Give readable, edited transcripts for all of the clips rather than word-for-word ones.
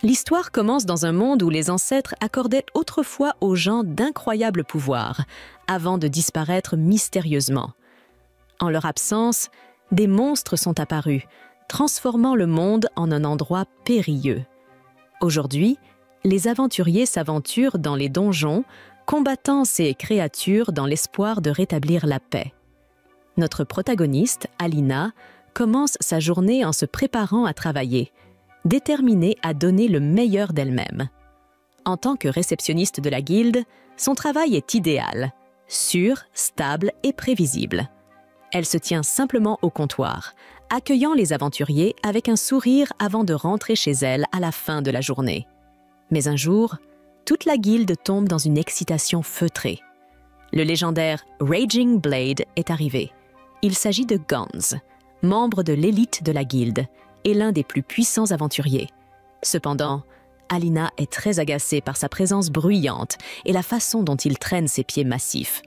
L'histoire commence dans un monde où les ancêtres accordaient autrefois aux gens d'incroyables pouvoirs, avant de disparaître mystérieusement. En leur absence, des monstres sont apparus, transformant le monde en un endroit périlleux. Aujourd'hui, les aventuriers s'aventurent dans les donjons, combattant ces créatures dans l'espoir de rétablir la paix. Notre protagoniste, Alina, commence sa journée en se préparant à travailler, déterminée à donner le meilleur d'elle-même. En tant que réceptionniste de la guilde, son travail est idéal, sûr, stable et prévisible. Elle se tient simplement au comptoir, accueillant les aventuriers avec un sourire avant de rentrer chez elle à la fin de la journée. Mais un jour, toute la guilde tombe dans une excitation feutrée. Le légendaire Raging Blade est arrivé. Il s'agit de Gauntz, membre de l'élite de la guilde et l'un des plus puissants aventuriers. Cependant, Alina est très agacée par sa présence bruyante et la façon dont il traîne ses pieds massifs.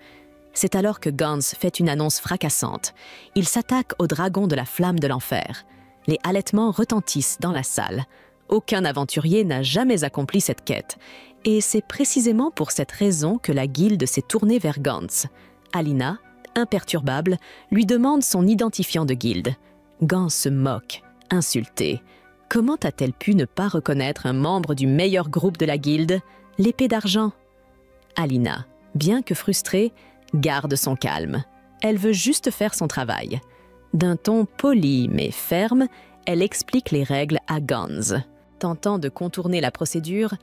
C'est alors que Gauntz fait une annonce fracassante. Il s'attaque au dragon de la flamme de l'enfer. Les halètements retentissent dans la salle. Aucun aventurier n'a jamais accompli cette quête. Et c'est précisément pour cette raison que la guilde s'est tournée vers Gauntz. Alina, imperturbable, lui demande son identifiant de guilde. Gauntz se moque, insulté. Comment a-t-elle pu ne pas reconnaître un membre du meilleur groupe de la guilde, l'épée d'argent? Alina, bien que frustrée, garde son calme. Elle veut juste faire son travail. D'un ton poli mais ferme, elle explique les règles à Gauntz. Tentant de contourner la procédure,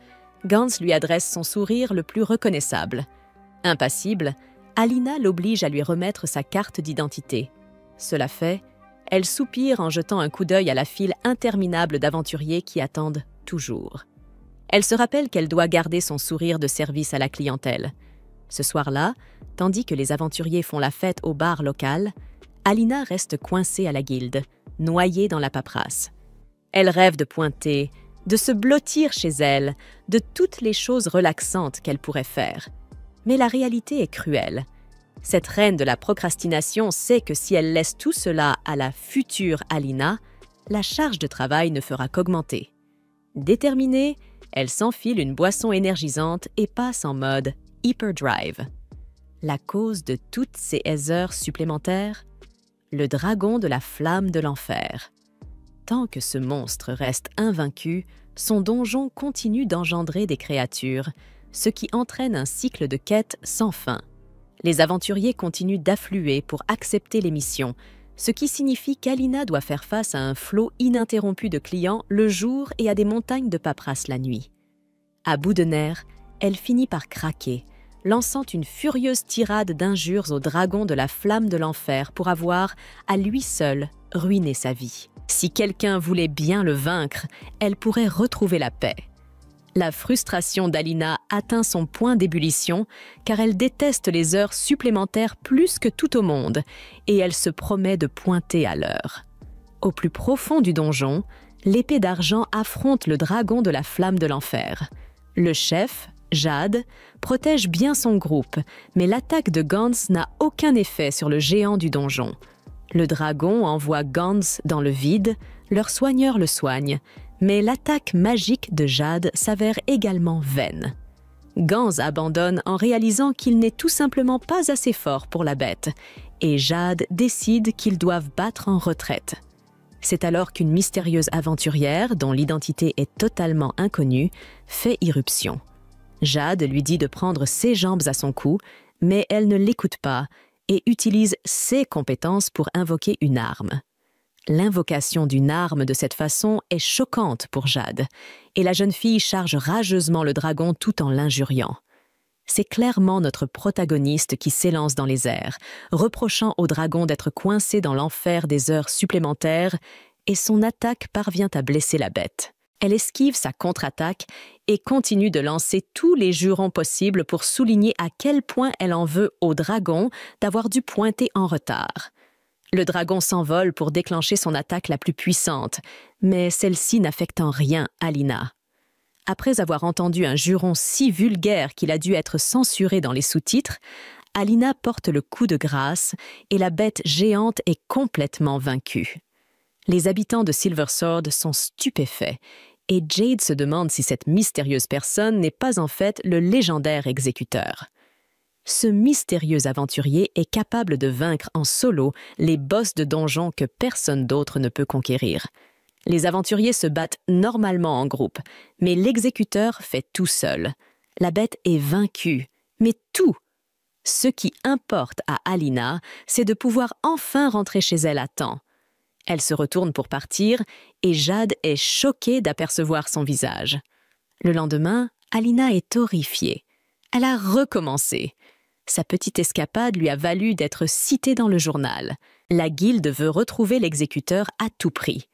Gauntz lui adresse son sourire le plus reconnaissable. Impassible, Alina l'oblige à lui remettre sa carte d'identité. Cela fait, elle soupire en jetant un coup d'œil à la file interminable d'aventuriers qui attendent toujours. Elle se rappelle qu'elle doit garder son sourire de service à la clientèle. Ce soir-là, tandis que les aventuriers font la fête au bar local, Alina reste coincée à la guilde, noyée dans la paperasse. Elle rêve de pointer, de se blottir chez elle, de toutes les choses relaxantes qu'elle pourrait faire. Mais la réalité est cruelle. Cette reine de la procrastination sait que si elle laisse tout cela à la future Alina, la charge de travail ne fera qu'augmenter. Déterminée, elle s'enfile une boisson énergisante et passe en mode hyperdrive. La cause de toutes ces heures supplémentaires? Le dragon de la flamme de l'enfer. Tant que ce monstre reste invaincu, son donjon continue d'engendrer des créatures, ce qui entraîne un cycle de quêtes sans fin. Les aventuriers continuent d'affluer pour accepter les missions, ce qui signifie qu'Alina doit faire face à un flot ininterrompu de clients le jour et à des montagnes de paperasse la nuit. À bout de nerfs, elle finit par craquer, lançant une furieuse tirade d'injures au dragon de la flamme de l'enfer pour avoir, à lui seul, ruiné sa vie. Si quelqu'un voulait bien le vaincre, elle pourrait retrouver la paix. La frustration d'Alina atteint son point d'ébullition car elle déteste les heures supplémentaires plus que tout au monde et elle se promet de pointer à l'heure. Au plus profond du donjon, l'épée d'argent affronte le dragon de la flamme de l'enfer. Le chef, Jade, protège bien son groupe, mais l'attaque de Gauntz n'a aucun effet sur le géant du donjon. Le dragon envoie Gauntz dans le vide, leur soigneur le soigne, mais l'attaque magique de Jade s'avère également vaine. Gauntz abandonne en réalisant qu'il n'est tout simplement pas assez fort pour la bête, et Jade décide qu'ils doivent battre en retraite. C'est alors qu'une mystérieuse aventurière, dont l'identité est totalement inconnue, fait irruption. Jade lui dit de prendre ses jambes à son cou, mais elle ne l'écoute pas et utilise ses compétences pour invoquer une arme. L'invocation d'une arme de cette façon est choquante pour Jade, et la jeune fille charge rageusement le dragon tout en l'injuriant. C'est clairement notre protagoniste qui s'élance dans les airs, reprochant au dragon d'être coincé dans l'enfer des heures supplémentaires, et son attaque parvient à blesser la bête. Elle esquive sa contre-attaque et continue de lancer tous les jurons possibles pour souligner à quel point elle en veut au dragon d'avoir dû pointer en retard. Le dragon s'envole pour déclencher son attaque la plus puissante, mais celle-ci n'affecte en rien Alina. Après avoir entendu un juron si vulgaire qu'il a dû être censuré dans les sous-titres, Alina porte le coup de grâce et la bête géante est complètement vaincue. Les habitants de Silversword sont stupéfaits Et Jade se demande si cette mystérieuse personne n'est pas en fait le légendaire exécuteur. Ce mystérieux aventurier est capable de vaincre en solo les boss de donjon que personne d'autre ne peut conquérir. Les aventuriers se battent normalement en groupe, mais l'exécuteur fait tout seul. La bête est vaincue, mais tout. Ce qui importe à Alina, c'est de pouvoir enfin rentrer chez elle à temps. Elle se retourne pour partir et Jade est choquée d'apercevoir son visage. Le lendemain, Alina est horrifiée. Elle a recommencé. Sa petite escapade lui a valu d'être citée dans le journal. La guilde veut retrouver l'exécuteur à tout prix.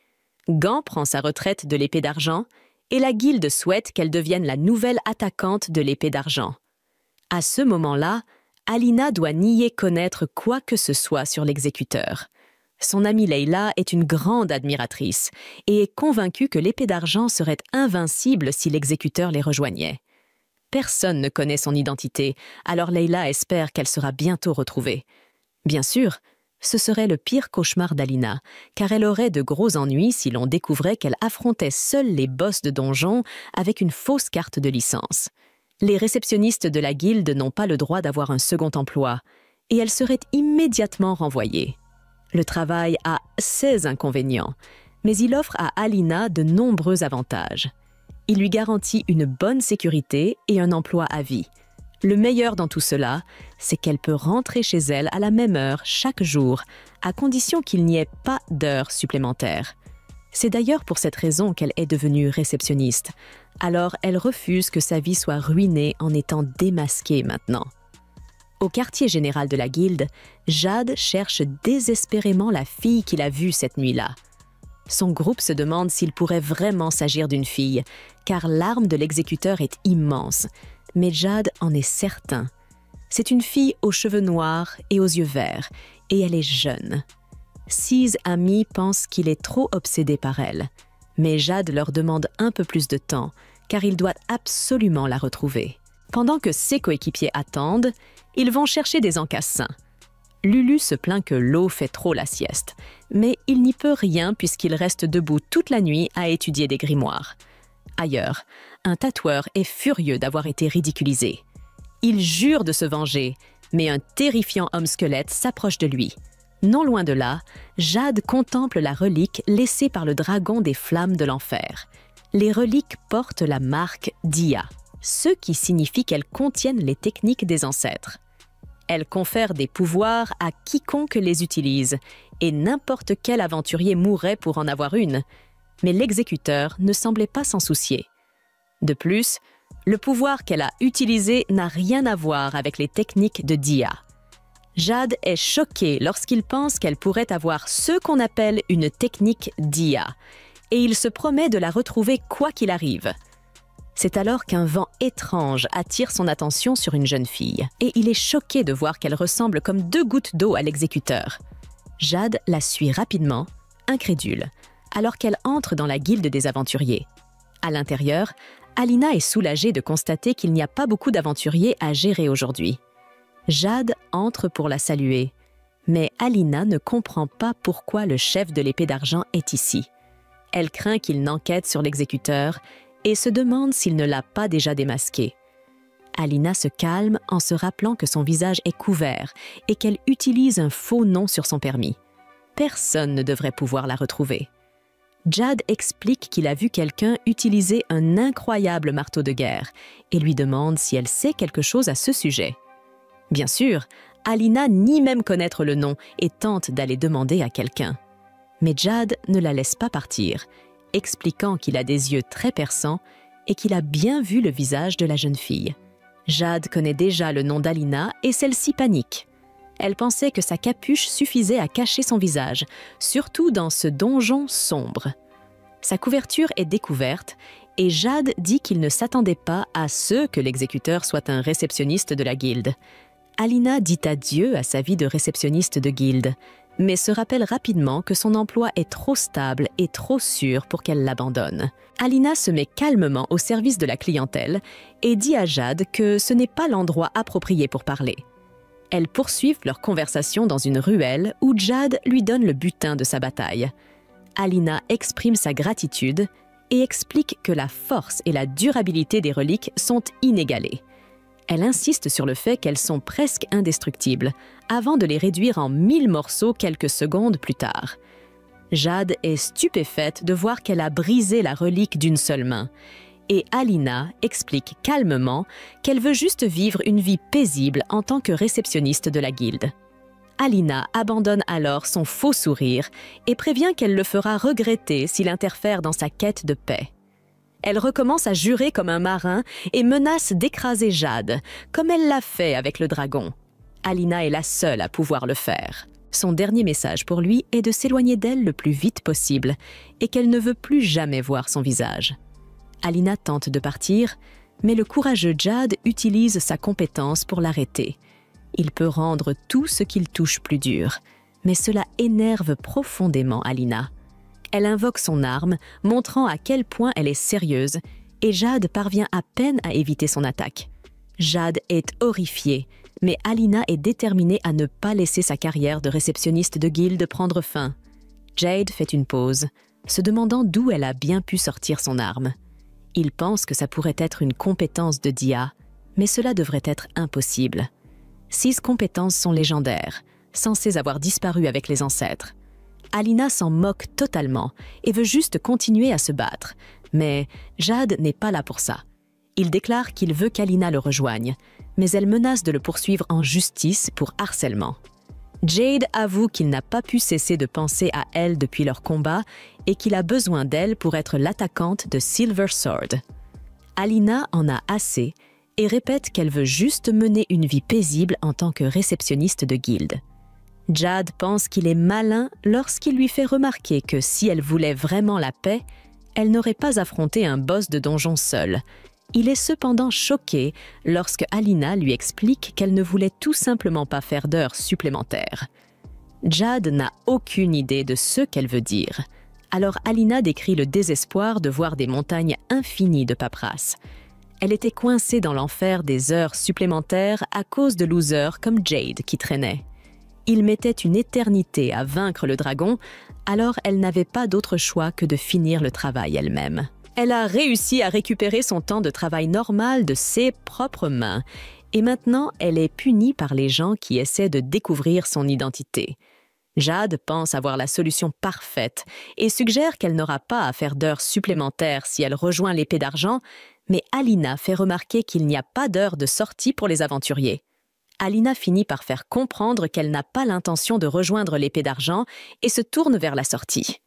Gant prend sa retraite de l'épée d'argent et la guilde souhaite qu'elle devienne la nouvelle attaquante de l'épée d'argent. À ce moment-là, Alina doit nier connaître quoi que ce soit sur l'exécuteur. Son amie Leila est une grande admiratrice et est convaincue que l'épée d'argent serait invincible si l'exécuteur les rejoignait. Personne ne connaît son identité, alors Leila espère qu'elle sera bientôt retrouvée. Bien sûr, ce serait le pire cauchemar d'Alina, car elle aurait de gros ennuis si l'on découvrait qu'elle affrontait seule les boss de donjon avec une fausse carte de licence. Les réceptionnistes de la guilde n'ont pas le droit d'avoir un second emploi, et elle serait immédiatement renvoyée. Le travail a ses inconvénients, mais il offre à Alina de nombreux avantages. Il lui garantit une bonne sécurité et un emploi à vie. Le meilleur dans tout cela, c'est qu'elle peut rentrer chez elle à la même heure chaque jour, à condition qu'il n'y ait pas d'heures supplémentaires. C'est d'ailleurs pour cette raison qu'elle est devenue réceptionniste. Alors elle refuse que sa vie soit ruinée en étant démasquée maintenant. Au quartier général de la guilde, Jade cherche désespérément la fille qu'il a vue cette nuit-là. Son groupe se demande s'il pourrait vraiment s'agir d'une fille, car l'arme de l'exécuteur est immense, mais Jade en est certain. C'est une fille aux cheveux noirs et aux yeux verts, et elle est jeune. Six amis pensent qu'il est trop obsédé par elle, mais Jade leur demande un peu plus de temps, car il doit absolument la retrouver. Pendant que ses coéquipiers attendent, ils vont chercher des encassins. Lulu se plaint que l'eau fait trop la sieste, mais il n'y peut rien puisqu'il reste debout toute la nuit à étudier des grimoires. Ailleurs, un tatoueur est furieux d'avoir été ridiculisé. Il jure de se venger, mais un terrifiant homme squelette s'approche de lui. Non loin de là, Jade contemple la relique laissée par le dragon des flammes de l'enfer. Les reliques portent la marque Dia, ce qui signifie qu'elles contiennent les techniques des ancêtres. Elles confèrent des pouvoirs à quiconque les utilise, et n'importe quel aventurier mourrait pour en avoir une. Mais l'exécuteur ne semblait pas s'en soucier. De plus, le pouvoir qu'elle a utilisé n'a rien à voir avec les techniques de Dia. Jade est choquée lorsqu'il pense qu'elle pourrait avoir ce qu'on appelle une technique Dia, et il se promet de la retrouver quoi qu'il arrive. C'est alors qu'un vent étrange attire son attention sur une jeune fille, et il est choqué de voir qu'elle ressemble comme deux gouttes d'eau à l'exécuteur. Jade la suit rapidement, incrédule, alors qu'elle entre dans la guilde des aventuriers. À l'intérieur, Alina est soulagée de constater qu'il n'y a pas beaucoup d'aventuriers à gérer aujourd'hui. Jade entre pour la saluer, mais Alina ne comprend pas pourquoi le chef de l'épée d'argent est ici. Elle craint qu'il n'enquête sur l'exécuteur et se demande s'il ne l'a pas déjà démasqué. Alina se calme en se rappelant que son visage est couvert et qu'elle utilise un faux nom sur son permis. Personne ne devrait pouvoir la retrouver. Jade explique qu'il a vu quelqu'un utiliser un incroyable marteau de guerre et lui demande si elle sait quelque chose à ce sujet. Bien sûr, Alina nie même connaître le nom et tente d'aller demander à quelqu'un. Mais Jade ne la laisse pas partir, expliquant qu'il a des yeux très perçants et qu'il a bien vu le visage de la jeune fille. Jade connaît déjà le nom d'Alina et celle-ci panique. Elle pensait que sa capuche suffisait à cacher son visage, surtout dans ce donjon sombre. Sa couverture est découverte et Jade dit qu'il ne s'attendait pas à ce que l'exécuteur soit un réceptionniste de la guilde. Alina dit adieu à sa vie de réceptionniste de guilde, mais se rappelle rapidement que son emploi est trop stable et trop sûr pour qu'elle l'abandonne. Alina se met calmement au service de la clientèle et dit à Jade que ce n'est pas l'endroit approprié pour parler. Elles poursuivent leur conversation dans une ruelle où Jade lui donne le butin de sa bataille. Alina exprime sa gratitude et explique que la force et la durabilité des reliques sont inégalées. Elle insiste sur le fait qu'elles sont presque indestructibles, avant de les réduire en 1000 morceaux quelques secondes plus tard. Jade est stupéfaite de voir qu'elle a brisé la relique d'une seule main, et Alina explique calmement qu'elle veut juste vivre une vie paisible en tant que réceptionniste de la guilde. Alina abandonne alors son faux sourire et prévient qu'elle le fera regretter s'il interfère dans sa quête de paix. Elle recommence à jurer comme un marin et menace d'écraser Jade, comme elle l'a fait avec le dragon. Alina est la seule à pouvoir le faire. Son dernier message pour lui est de s'éloigner d'elle le plus vite possible et qu'elle ne veut plus jamais voir son visage. Alina tente de partir, mais le courageux Jade utilise sa compétence pour l'arrêter. Il peut rendre tout ce qu'il touche plus dur, mais cela énerve profondément Alina. Elle invoque son arme, montrant à quel point elle est sérieuse, et Jade parvient à peine à éviter son attaque. Jade est horrifiée, mais Alina est déterminée à ne pas laisser sa carrière de réceptionniste de guilde prendre fin. Jade fait une pause, se demandant d'où elle a bien pu sortir son arme. Il pense que ça pourrait être une compétence de Dia, mais cela devrait être impossible. 6 compétences sont légendaires, censées avoir disparu avec les ancêtres. Alina s'en moque totalement et veut juste continuer à se battre, mais Jade n'est pas là pour ça. Il déclare qu'il veut qu'Alina le rejoigne, mais elle menace de le poursuivre en justice pour harcèlement. Jade avoue qu'il n'a pas pu cesser de penser à elle depuis leur combat et qu'il a besoin d'elle pour être l'attaquante de Silver Sword. Alina en a assez et répète qu'elle veut juste mener une vie paisible en tant que réceptionniste de guilde. Jade pense qu'il est malin lorsqu'il lui fait remarquer que si elle voulait vraiment la paix, elle n'aurait pas affronté un boss de donjon seule. Il est cependant choqué lorsque Alina lui explique qu'elle ne voulait tout simplement pas faire d'heures supplémentaires. Jade n'a aucune idée de ce qu'elle veut dire. Alors Alina décrit le désespoir de voir des montagnes infinies de paperasse. Elle était coincée dans l'enfer des heures supplémentaires à cause de losers comme Jade qui traînaient. Il mettait une éternité à vaincre le dragon, alors elle n'avait pas d'autre choix que de finir le travail elle-même. Elle a réussi à récupérer son temps de travail normal de ses propres mains, et maintenant elle est punie par les gens qui essaient de découvrir son identité. Jade pense avoir la solution parfaite et suggère qu'elle n'aura pas à faire d'heures supplémentaires si elle rejoint l'épée d'argent, mais Alina fait remarquer qu'il n'y a pas d'heure de sortie pour les aventuriers. Alina finit par faire comprendre qu'elle n'a pas l'intention de rejoindre l'épée d'argent et se tourne vers la sortie.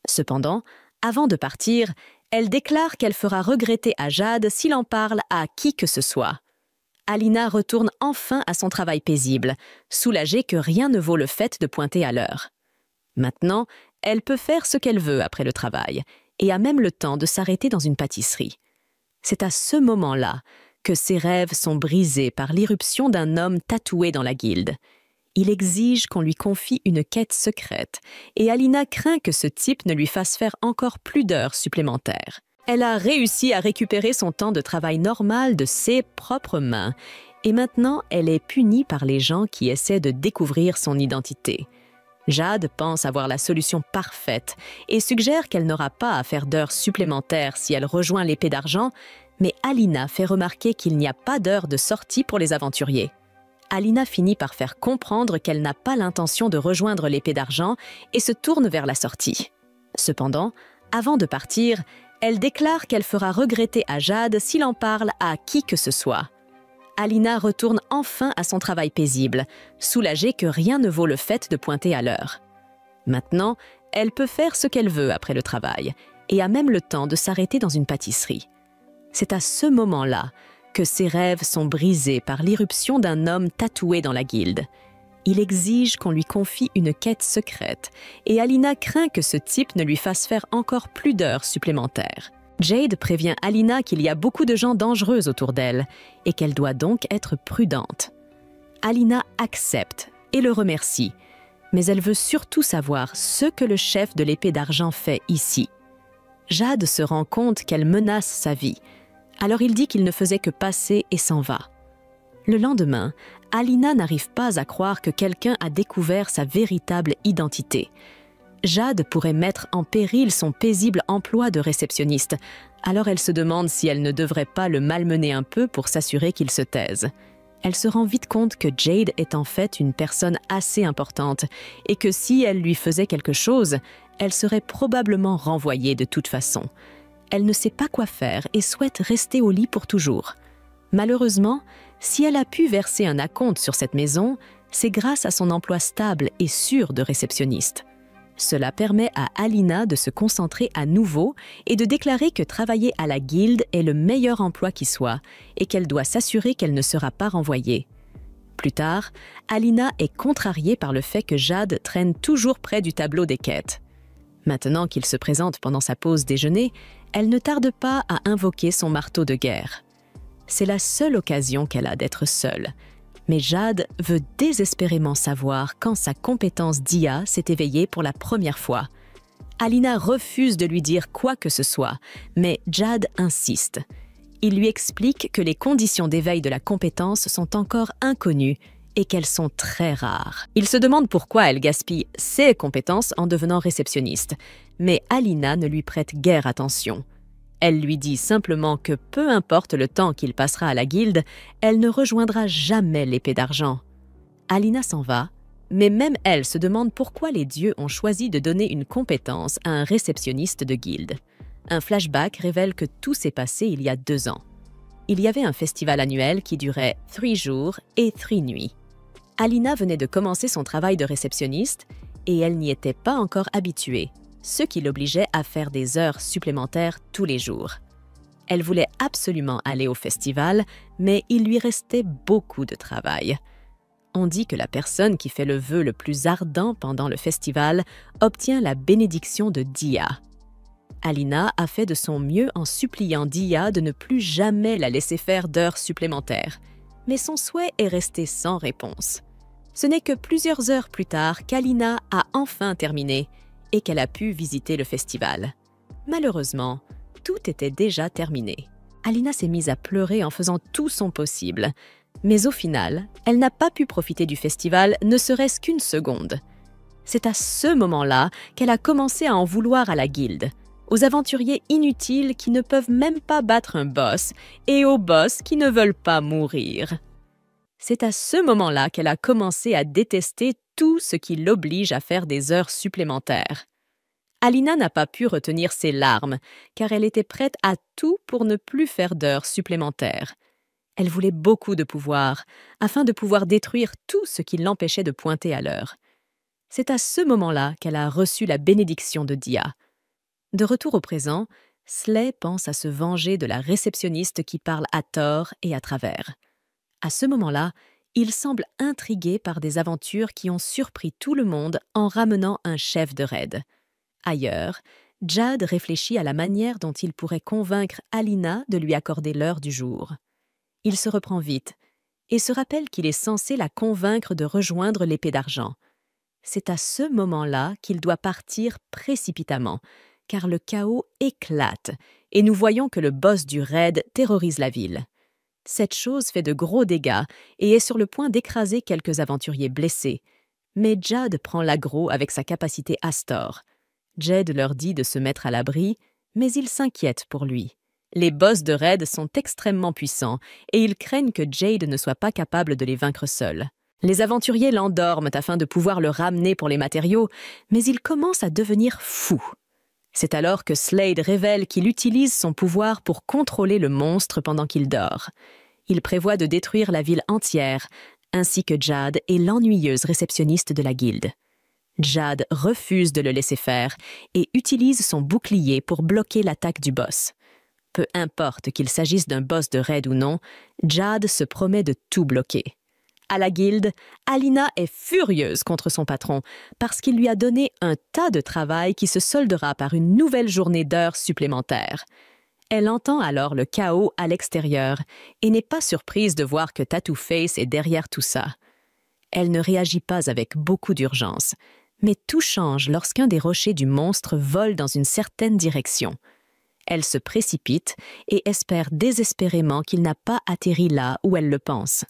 Cependant, avant de partir, elle déclare qu'elle fera regretter à Jade s'il en parle à qui que ce soit. Alina retourne enfin à son travail paisible, soulagée que rien ne vaut le fait de pointer à l'heure. Maintenant, elle peut faire ce qu'elle veut après le travail et a même le temps de s'arrêter dans une pâtisserie. C'est à ce moment-là que ses rêves sont brisés par l'irruption d'un homme tatoué dans la guilde. Il exige qu'on lui confie une quête secrète et Alina craint que ce type ne lui fasse faire encore plus d'heures supplémentaires. Elle a réussi à récupérer son temps de travail normal de ses propres mains et maintenant elle est punie par les gens qui essaient de découvrir son identité. Jade pense avoir la solution parfaite et suggère qu'elle n'aura pas à faire d'heures supplémentaires si elle rejoint l'épée d'argent, mais Alina fait remarquer qu'il n'y a pas d'heure de sortie pour les aventuriers. Alina finit par faire comprendre qu'elle n'a pas l'intention de rejoindre l'épée d'argent et se tourne vers la sortie. Cependant, avant de partir, elle déclare qu'elle fera regretter à Jade s'il en parle à qui que ce soit. Alina retourne enfin à son travail paisible, soulagée que rien ne vaut le fait de pointer à l'heure. Maintenant, elle peut faire ce qu'elle veut après le travail et a même le temps de s'arrêter dans une pâtisserie. C'est à ce moment-là que ses rêves sont brisés par l'irruption d'un homme tatoué dans la guilde. Il exige qu'on lui confie une quête secrète et Alina craint que ce type ne lui fasse faire encore plus d'heures supplémentaires. Jade prévient Alina qu'il y a beaucoup de gens dangereux autour d'elle et qu'elle doit donc être prudente. Alina accepte et le remercie, mais elle veut surtout savoir ce que le chef de l'épée d'argent fait ici. Jade se rend compte qu'elle menace sa vie, alors il dit qu'il ne faisait que passer et s'en va. Le lendemain, Alina n'arrive pas à croire que quelqu'un a découvert sa véritable identité. Jade pourrait mettre en péril son paisible emploi de réceptionniste, alors elle se demande si elle ne devrait pas le malmener un peu pour s'assurer qu'il se taise. Elle se rend vite compte que Jade est en fait une personne assez importante et que si elle lui faisait quelque chose, elle serait probablement renvoyée de toute façon. Elle ne sait pas quoi faire et souhaite rester au lit pour toujours. Malheureusement, si elle a pu verser un acompte sur cette maison, c'est grâce à son emploi stable et sûr de réceptionniste. Cela permet à Alina de se concentrer à nouveau et de déclarer que travailler à la guilde est le meilleur emploi qui soit et qu'elle doit s'assurer qu'elle ne sera pas renvoyée. Plus tard, Alina est contrariée par le fait que Jade traîne toujours près du tableau des quêtes. Maintenant qu'il se présente pendant sa pause déjeuner, elle ne tarde pas à invoquer son marteau de guerre. C'est la seule occasion qu'elle a d'être seule. Mais Jade veut désespérément savoir quand sa compétence d'IA s'est éveillée pour la première fois. Alina refuse de lui dire quoi que ce soit, mais Jade insiste. Il lui explique que les conditions d'éveil de la compétence sont encore inconnues et qu'elles sont très rares. Il se demande pourquoi elle gaspille ses compétences en devenant réceptionniste, mais Alina ne lui prête guère attention. Elle lui dit simplement que peu importe le temps qu'il passera à la guilde, elle ne rejoindra jamais l'épée d'argent. Alina s'en va, mais même elle se demande pourquoi les dieux ont choisi de donner une compétence à un réceptionniste de guilde. Un flashback révèle que tout s'est passé il y a 2 ans. Il y avait un festival annuel qui durait 3 jours et 3 nuits. Alina venait de commencer son travail de réceptionniste et elle n'y était pas encore habituée, ce qui l'obligeait à faire des heures supplémentaires tous les jours. Elle voulait absolument aller au festival, mais il lui restait beaucoup de travail. On dit que la personne qui fait le vœu le plus ardent pendant le festival obtient la bénédiction de Dia. Alina a fait de son mieux en suppliant Dia de ne plus jamais la laisser faire d'heures supplémentaires, mais son souhait est resté sans réponse. Ce n'est que plusieurs heures plus tard qu'Alina a enfin terminé et qu'elle a pu visiter le festival. Malheureusement, tout était déjà terminé. Alina s'est mise à pleurer en faisant tout son possible, mais au final, elle n'a pas pu profiter du festival ne serait-ce qu'une seconde. C'est à ce moment-là qu'elle a commencé à en vouloir à la guilde, aux aventuriers inutiles qui ne peuvent même pas battre un boss et aux boss qui ne veulent pas mourir. C'est à ce moment-là qu'elle a commencé à détester tout ce qui l'oblige à faire des heures supplémentaires. Alina n'a pas pu retenir ses larmes, car elle était prête à tout pour ne plus faire d'heures supplémentaires. Elle voulait beaucoup de pouvoir, afin de pouvoir détruire tout ce qui l'empêchait de pointer à l'heure. C'est à ce moment-là qu'elle a reçu la bénédiction de Dia. De retour au présent, Slay pense à se venger de la réceptionniste qui parle à tort et à travers. À ce moment-là, il semble intrigué par des aventures qui ont surpris tout le monde en ramenant un chef de raid. Ailleurs, Jade réfléchit à la manière dont il pourrait convaincre Alina de lui accorder l'heure du jour. Il se reprend vite et se rappelle qu'il est censé la convaincre de rejoindre l'épée d'argent. C'est à ce moment-là qu'il doit partir précipitamment, car le chaos éclate et nous voyons que le boss du raid terrorise la ville. Cette chose fait de gros dégâts et est sur le point d'écraser quelques aventuriers blessés. Mais Jade prend l'aggro avec sa capacité Astor. Jade leur dit de se mettre à l'abri, mais ils s'inquiètent pour lui. Les boss de raid sont extrêmement puissants et ils craignent que Jade ne soit pas capable de les vaincre seul. Les aventuriers l'endorment afin de pouvoir le ramener pour les matériaux, mais il commence à devenir fou. C'est alors que Slade révèle qu'il utilise son pouvoir pour contrôler le monstre pendant qu'il dort. Il prévoit de détruire la ville entière, ainsi que Jade et l'ennuyeuse réceptionniste de la guilde. Jade refuse de le laisser faire et utilise son bouclier pour bloquer l'attaque du boss. Peu importe qu'il s'agisse d'un boss de raid ou non, Jade se promet de tout bloquer. À la guilde, Alina est furieuse contre son patron parce qu'il lui a donné un tas de travail qui se soldera par une nouvelle journée d'heures supplémentaires. Elle entend alors le chaos à l'extérieur et n'est pas surprise de voir que Tattoo Face est derrière tout ça. Elle ne réagit pas avec beaucoup d'urgence, mais tout change lorsqu'un des rochers du monstre vole dans une certaine direction. Elle se précipite et espère désespérément qu'il n'a pas atterri là où elle le pense.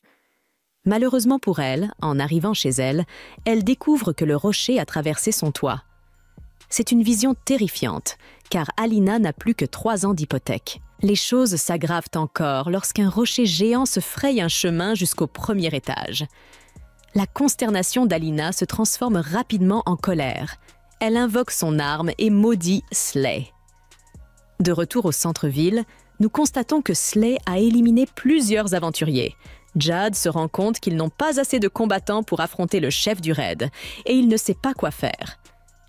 Malheureusement pour elle, en arrivant chez elle, elle découvre que le rocher a traversé son toit. C'est une vision terrifiante, car Alina n'a plus que 3 ans d'hypothèque. Les choses s'aggravent encore lorsqu'un rocher géant se fraye un chemin jusqu'au premier étage. La consternation d'Alina se transforme rapidement en colère. Elle invoque son arme et maudit Slay. De retour au centre-ville, nous constatons que Slay a éliminé plusieurs aventuriers. Jad se rend compte qu'ils n'ont pas assez de combattants pour affronter le chef du raid, et il ne sait pas quoi faire.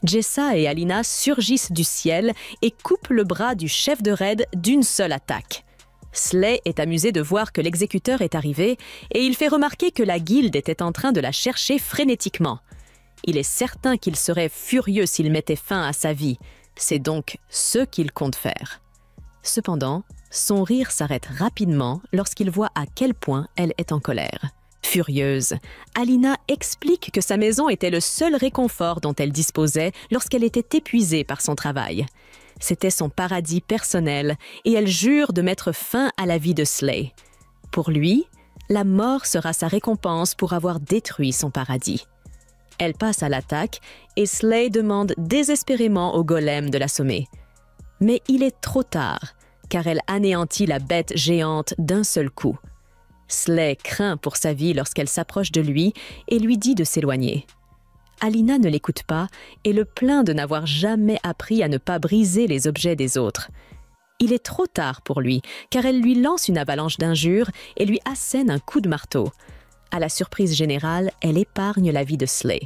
Jessa et Alina surgissent du ciel et coupent le bras du chef de raid d'une seule attaque. Slay est amusé de voir que l'exécuteur est arrivé et il fait remarquer que la guilde était en train de la chercher frénétiquement. Il est certain qu'il serait furieux s'il mettait fin à sa vie. C'est donc ce qu'il compte faire. Cependant, son rire s'arrête rapidement lorsqu'il voit à quel point elle est en colère. Furieuse, Alina explique que sa maison était le seul réconfort dont elle disposait lorsqu'elle était épuisée par son travail. C'était son paradis personnel et elle jure de mettre fin à la vie de Slay. Pour lui, la mort sera sa récompense pour avoir détruit son paradis. Elle passe à l'attaque et Slay demande désespérément au golem de l'assommer. Mais il est trop tard, car elle anéantit la bête géante d'un seul coup. Slay craint pour sa vie lorsqu'elle s'approche de lui et lui dit de s'éloigner. Alina ne l'écoute pas et le plaint de n'avoir jamais appris à ne pas briser les objets des autres. Il est trop tard pour lui, car elle lui lance une avalanche d'injures et lui assène un coup de marteau. À la surprise générale, elle épargne la vie de Slay.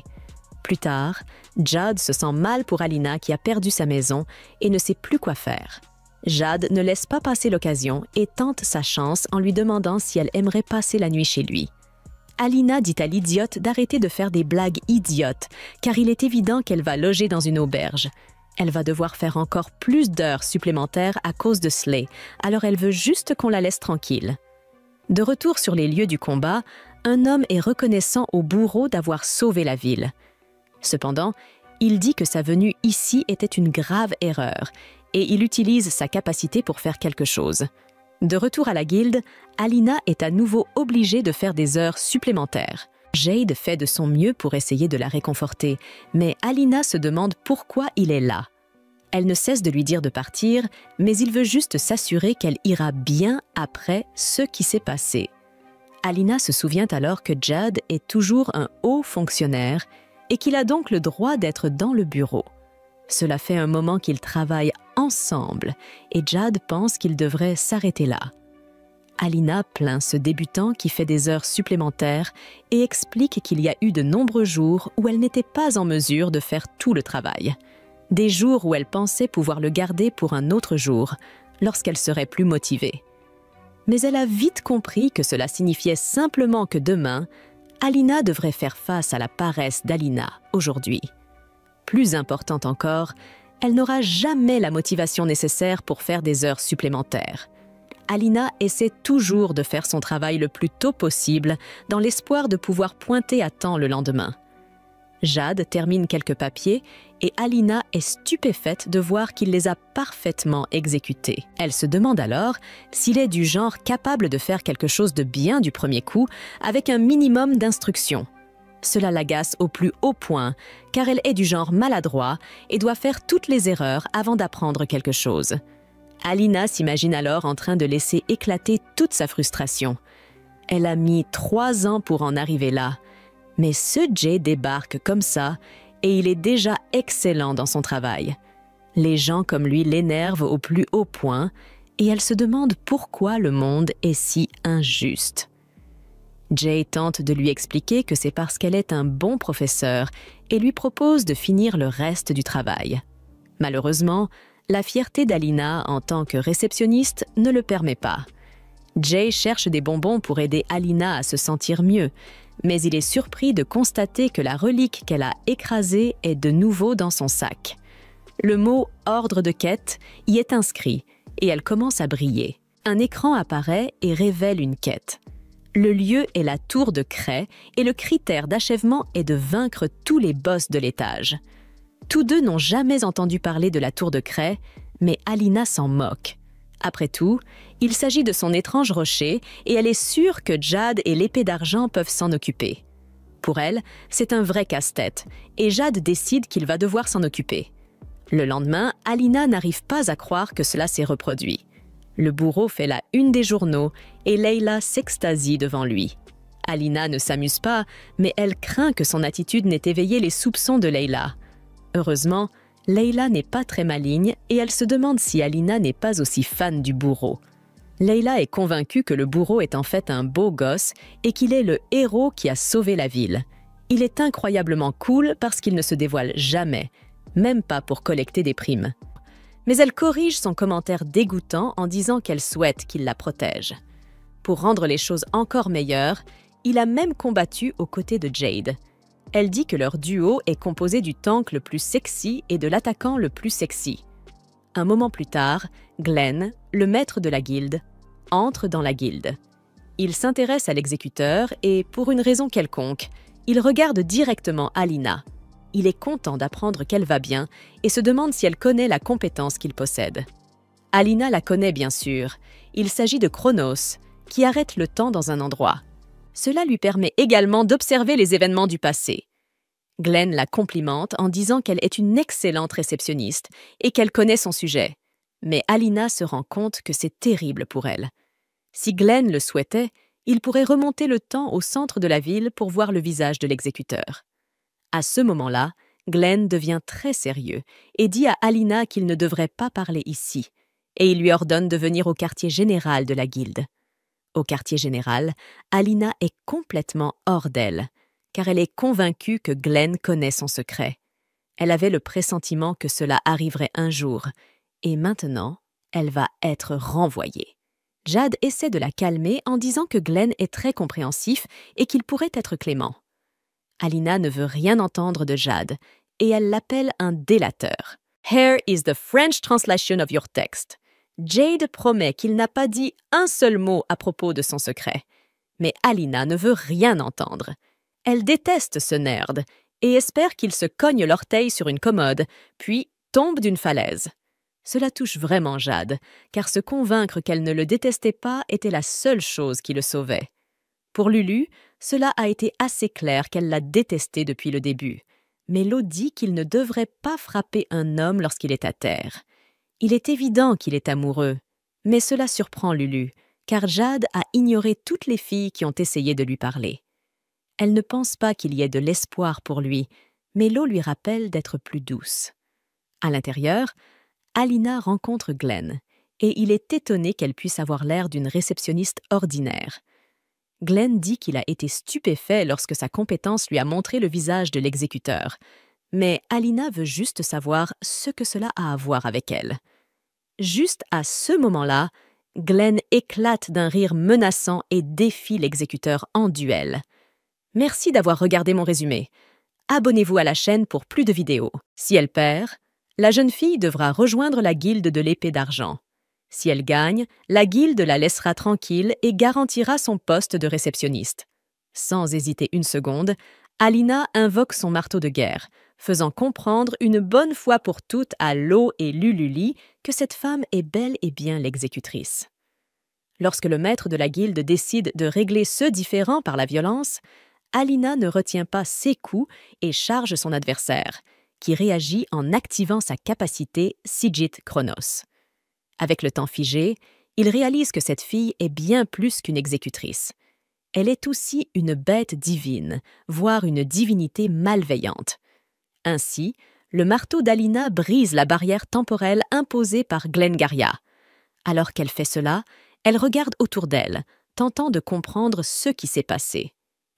Plus tard, Jad se sent mal pour Alina qui a perdu sa maison et ne sait plus quoi faire. Jad ne laisse pas passer l'occasion et tente sa chance en lui demandant si elle aimerait passer la nuit chez lui. Alina dit à l'idiote d'arrêter de faire des blagues idiotes, car il est évident qu'elle va loger dans une auberge. Elle va devoir faire encore plus d'heures supplémentaires à cause de Slay, alors elle veut juste qu'on la laisse tranquille. De retour sur les lieux du combat, un homme est reconnaissant au bourreau d'avoir sauvé la ville. Cependant, il dit que sa venue ici était une grave erreur, et il utilise sa capacité pour faire quelque chose. De retour à la guilde, Alina est à nouveau obligée de faire des heures supplémentaires. Jade fait de son mieux pour essayer de la réconforter, mais Alina se demande pourquoi il est là. Elle ne cesse de lui dire de partir, mais il veut juste s'assurer qu'elle ira bien après ce qui s'est passé. Alina se souvient alors que Jad est toujours un haut fonctionnaire et qu'il a donc le droit d'être dans le bureau. Cela fait un moment qu'ils travaillent ensemble et Jad pense qu'il devrait s'arrêter là. Alina plaint ce débutant qui fait des heures supplémentaires et explique qu'il y a eu de nombreux jours où elle n'était pas en mesure de faire tout le travail. Des jours où elle pensait pouvoir le garder pour un autre jour, lorsqu'elle serait plus motivée. Mais elle a vite compris que cela signifiait simplement que demain, Alina devrait faire face à la paresse d'Alina aujourd'hui. Plus importante encore, elle n'aura jamais la motivation nécessaire pour faire des heures supplémentaires. Alina essaie toujours de faire son travail le plus tôt possible dans l'espoir de pouvoir pointer à temps le lendemain. Jad termine quelques papiers et Alina est stupéfaite de voir qu'il les a parfaitement exécutés. Elle se demande alors s'il est du genre capable de faire quelque chose de bien du premier coup avec un minimum d'instructions. Cela l'agace au plus haut point, car elle est du genre maladroit et doit faire toutes les erreurs avant d'apprendre quelque chose. Alina s'imagine alors en train de laisser éclater toute sa frustration. Elle a mis 3 ans pour en arriver là. Mais ce Jay débarque comme ça et il est déjà excellent dans son travail. Les gens comme lui l'énervent au plus haut point et elle se demande pourquoi le monde est si injuste. Jay tente de lui expliquer que c'est parce qu'elle est un bon professeur et lui propose de finir le reste du travail. Malheureusement, la fierté d'Alina en tant que réceptionniste ne le permet pas. Jay cherche des bonbons pour aider Alina à se sentir mieux, mais il est surpris de constater que la relique qu'elle a écrasée est de nouveau dans son sac. Le mot « ordre de quête » y est inscrit et elle commence à briller. Un écran apparaît et révèle une quête. Le lieu est la tour de craie et le critère d'achèvement est de vaincre tous les boss de l'étage. Tous deux n'ont jamais entendu parler de la tour de craie, mais Alina s'en moque. Après tout, il s'agit de son étrange rocher et elle est sûre que Jad et l'épée d'argent peuvent s'en occuper. Pour elle, c'est un vrai casse-tête et Jad décide qu'il va devoir s'en occuper. Le lendemain, Alina n'arrive pas à croire que cela s'est reproduit. Le bourreau fait la une des journaux et Leila s'extasie devant lui. Alina ne s'amuse pas, mais elle craint que son attitude n'ait éveillé les soupçons de Leila. Heureusement, Leila n'est pas très maligne et elle se demande si Alina n'est pas aussi fan du bourreau. Leila est convaincue que le bourreau est en fait un beau gosse et qu'il est le héros qui a sauvé la ville. Il est incroyablement cool parce qu'il ne se dévoile jamais, même pas pour collecter des primes. Mais elle corrige son commentaire dégoûtant en disant qu'elle souhaite qu'il la protège. Pour rendre les choses encore meilleures, il a même combattu aux côtés de Jade. Elle dit que leur duo est composé du tank le plus sexy et de l'attaquant le plus sexy. Un moment plus tard, Glenn, le maître de la guilde, entre dans la guilde. Il s'intéresse à l'exécuteur et, pour une raison quelconque, il regarde directement Alina. Il est content d'apprendre qu'elle va bien et se demande si elle connaît la compétence qu'il possède. Alina la connaît bien sûr. Il s'agit de Chronos, qui arrête le temps dans un endroit. Cela lui permet également d'observer les événements du passé. Glenn la complimente en disant qu'elle est une excellente réceptionniste et qu'elle connaît son sujet. Mais Alina se rend compte que c'est terrible pour elle. Si Glenn le souhaitait, il pourrait remonter le temps au centre de la ville pour voir le visage de l'exécuteur. À ce moment-là, Glenn devient très sérieux et dit à Alina qu'il ne devrait pas parler ici, et il lui ordonne de venir au quartier général de la guilde. Au quartier général, Alina est complètement hors d'elle, car elle est convaincue que Glenn connaît son secret. Elle avait le pressentiment que cela arriverait un jour, et maintenant, elle va être renvoyée. Jade essaie de la calmer en disant que Glenn est très compréhensif et qu'il pourrait être clément. Alina ne veut rien entendre de Jade, et elle l'appelle un délateur. Here is the French translation of your text. Jade promet qu'il n'a pas dit un seul mot à propos de son secret. Mais Alina ne veut rien entendre. Elle déteste ce nerd et espère qu'il se cogne l'orteil sur une commode, puis tombe d'une falaise. Cela touche vraiment Jade, car se convaincre qu'elle ne le détestait pas était la seule chose qui le sauvait. Pour Lulu, cela a été assez clair qu'elle l'a détesté depuis le début. Mais l'eau dit qu'il ne devrait pas frapper un homme lorsqu'il est à terre. Il est évident qu'il est amoureux, mais cela surprend Lulu, car Jade a ignoré toutes les filles qui ont essayé de lui parler. Elle ne pense pas qu'il y ait de l'espoir pour lui, mais l'eau lui rappelle d'être plus douce. À l'intérieur, Alina rencontre Glenn, et il est étonné qu'elle puisse avoir l'air d'une réceptionniste ordinaire. Glenn dit qu'il a été stupéfait lorsque sa compétence lui a montré le visage de l'exécuteur, mais Alina veut juste savoir ce que cela a à voir avec elle. Juste à ce moment-là, Glenn éclate d'un rire menaçant et défie l'exécuteur en duel. Merci d'avoir regardé mon résumé. Abonnez-vous à la chaîne pour plus de vidéos. Si elle perd, la jeune fille devra rejoindre la guilde de l'épée d'argent. Si elle gagne, la guilde la laissera tranquille et garantira son poste de réceptionniste. Sans hésiter une seconde, Alina invoque son marteau de guerre, faisant comprendre une bonne fois pour toutes à Lo et Lululi que cette femme est bel et bien l'exécutrice. Lorsque le maître de la guilde décide de régler ce différend par la violence, Alina ne retient pas ses coups et charge son adversaire, qui réagit en activant sa capacité Sigit Chronos. Avec le temps figé, il réalise que cette fille est bien plus qu'une exécutrice. Elle est aussi une bête divine, voire une divinité malveillante. Ainsi, le marteau d'Alina brise la barrière temporelle imposée par Glengarria. Alors qu'elle fait cela, elle regarde autour d'elle, tentant de comprendre ce qui s'est passé.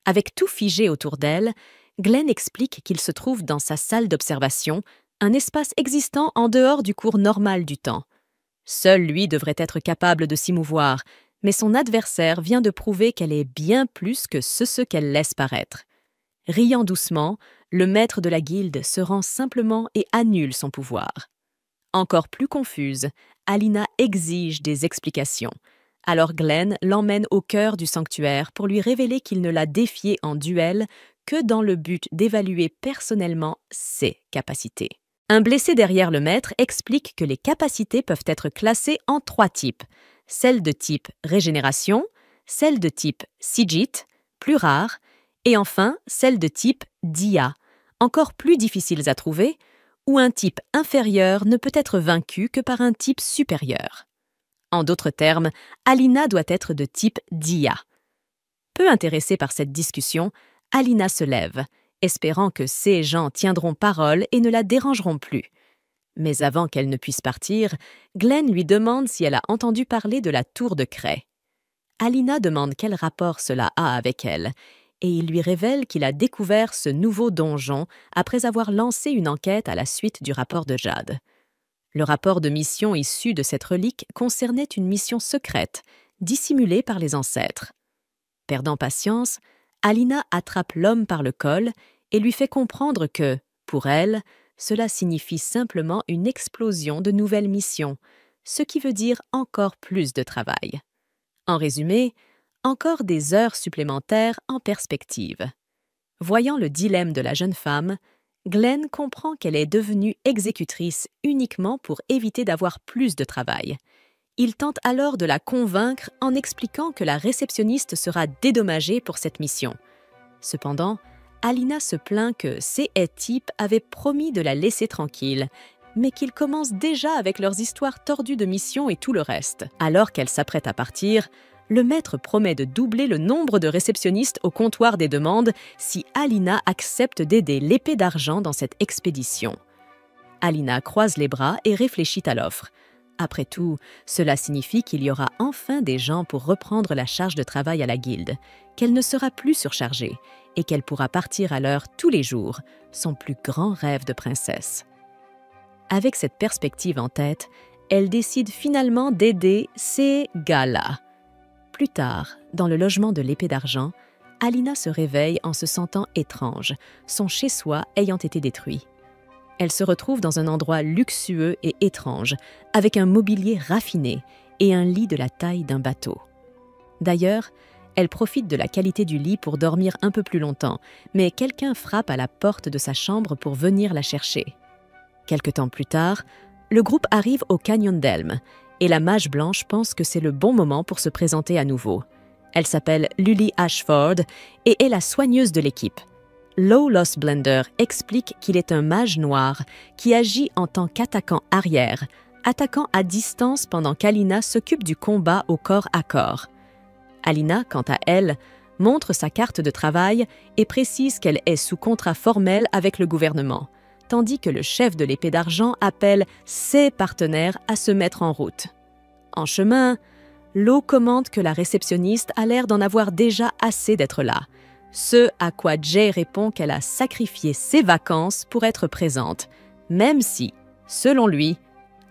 Avec tout figé autour d'elle, Glenn explique qu'il se trouve dans sa salle d'observation, un espace existant en dehors du cours normal du temps. Seul lui devrait être capable de s'y mouvoir, mais son adversaire vient de prouver qu'elle est bien plus que ce qu'elle laisse paraître. Riant doucement, le maître de la guilde se rend simplement et annule son pouvoir. Encore plus confuse, Alina exige des explications. Alors Glenn l'emmène au cœur du sanctuaire pour lui révéler qu'il ne l'a défiée en duel que dans le but d'évaluer personnellement ses capacités. Un blessé derrière le maître explique que les capacités peuvent être classées en 3 types. Celles de type régénération, celles de type sigit, plus rares, et enfin celles de type dia, encore plus difficiles à trouver, où un type inférieur ne peut être vaincu que par un type supérieur. En d'autres termes, Alina doit être de type Dia. Peu intéressée par cette discussion, Alina se lève, espérant que ces gens tiendront parole et ne la dérangeront plus. Mais avant qu'elle ne puisse partir, Glenn lui demande si elle a entendu parler de la tour de craie. Alina demande quel rapport cela a avec elle, et il lui révèle qu'il a découvert ce nouveau donjon après avoir lancé une enquête à la suite du rapport de Jade. Le rapport de mission issu de cette relique concernait une mission secrète, dissimulée par les ancêtres. Perdant patience, Alina attrape l'homme par le col et lui fait comprendre que, pour elle, cela signifie simplement une explosion de nouvelles missions, ce qui veut dire encore plus de travail. En résumé, encore des heures supplémentaires en perspective. Voyant le dilemme de la jeune femme, Glenn comprend qu'elle est devenue exécutrice uniquement pour éviter d'avoir plus de travail. Il tente alors de la convaincre en expliquant que la réceptionniste sera dédommagée pour cette mission. Cependant, Alina se plaint que ces types avaient promis de la laisser tranquille, mais qu'ils commencent déjà avec leurs histoires tordues de mission et tout le reste. Alors qu'elle s'apprête à partir, le maître promet de doubler le nombre de réceptionnistes au comptoir des demandes si Alina accepte d'aider l'épée d'argent dans cette expédition. Alina croise les bras et réfléchit à l'offre. Après tout, cela signifie qu'il y aura enfin des gens pour reprendre la charge de travail à la guilde, qu'elle ne sera plus surchargée et qu'elle pourra partir à l'heure tous les jours, son plus grand rêve de princesse. Avec cette perspective en tête, elle décide finalement d'aider ces gars-là. Plus tard, dans le logement de l'épée d'argent, Alina se réveille en se sentant étrange, son chez-soi ayant été détruit. Elle se retrouve dans un endroit luxueux et étrange, avec un mobilier raffiné et un lit de la taille d'un bateau. D'ailleurs, elle profite de la qualité du lit pour dormir un peu plus longtemps, mais quelqu'un frappe à la porte de sa chambre pour venir la chercher. Quelque temps plus tard, le groupe arrive au canyon d'Elm, et la mage blanche pense que c'est le bon moment pour se présenter à nouveau. Elle s'appelle Lully Ashford et est la soigneuse de l'équipe. Low Loss Blender explique qu'il est un mage noir qui agit en tant qu'attaquant arrière, attaquant à distance pendant qu'Alina s'occupe du combat au corps à corps. Alina, quant à elle, montre sa carte de travail et précise qu'elle est sous contrat formel avec le gouvernement, tandis que le chef de l'épée d'argent appelle ses partenaires à se mettre en route. En chemin, Lo commente que la réceptionniste a l'air d'en avoir déjà assez d'être là, ce à quoi Jay répond qu'elle a sacrifié ses vacances pour être présente, même si, selon lui,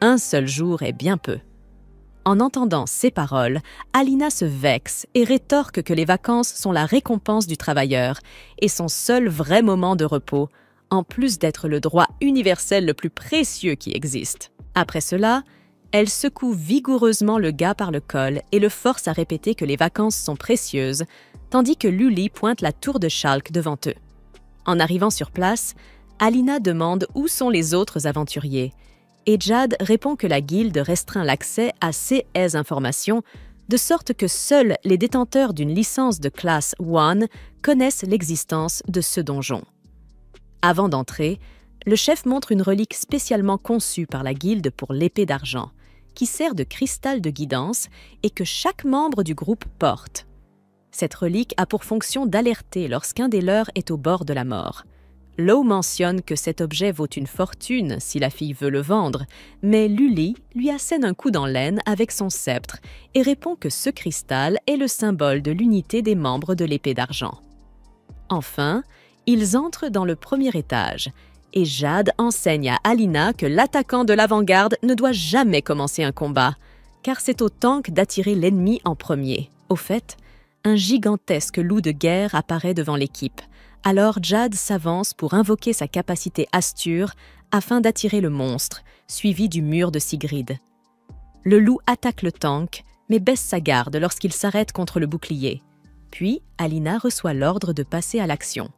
un seul jour est bien peu. En entendant ces paroles, Alina se vexe et rétorque que les vacances sont la récompense du travailleur et son seul vrai moment de repos, en plus d'être le droit universel le plus précieux qui existe. Après cela, elle secoue vigoureusement le gars par le col et le force à répéter que les vacances sont précieuses, tandis que Lully pointe la tour de Schalk devant eux. En arrivant sur place, Alina demande où sont les autres aventuriers, et Jade répond que la guilde restreint l'accès à ces informations, de sorte que seuls les détenteurs d'une licence de classe 1 connaissent l'existence de ce donjon. Avant d'entrer, le chef montre une relique spécialement conçue par la guilde pour l'épée d'argent, qui sert de cristal de guidance et que chaque membre du groupe porte. Cette relique a pour fonction d'alerter lorsqu'un des leurs est au bord de la mort. Lo mentionne que cet objet vaut une fortune si la fille veut le vendre, mais Lully lui assène un coup dans l'aine avec son sceptre et répond que ce cristal est le symbole de l'unité des membres de l'épée d'argent. Enfin, ils entrent dans le premier étage, et Jade enseigne à Alina que l'attaquant de l'avant-garde ne doit jamais commencer un combat, car c'est au tank d'attirer l'ennemi en premier. Au fait, un gigantesque loup de guerre apparaît devant l'équipe. Alors Jade s'avance pour invoquer sa capacité Astur afin d'attirer le monstre, suivi du mur de Sigrid. Le loup attaque le tank, mais baisse sa garde lorsqu'il s'arrête contre le bouclier. Puis, Alina reçoit l'ordre de passer à l'action.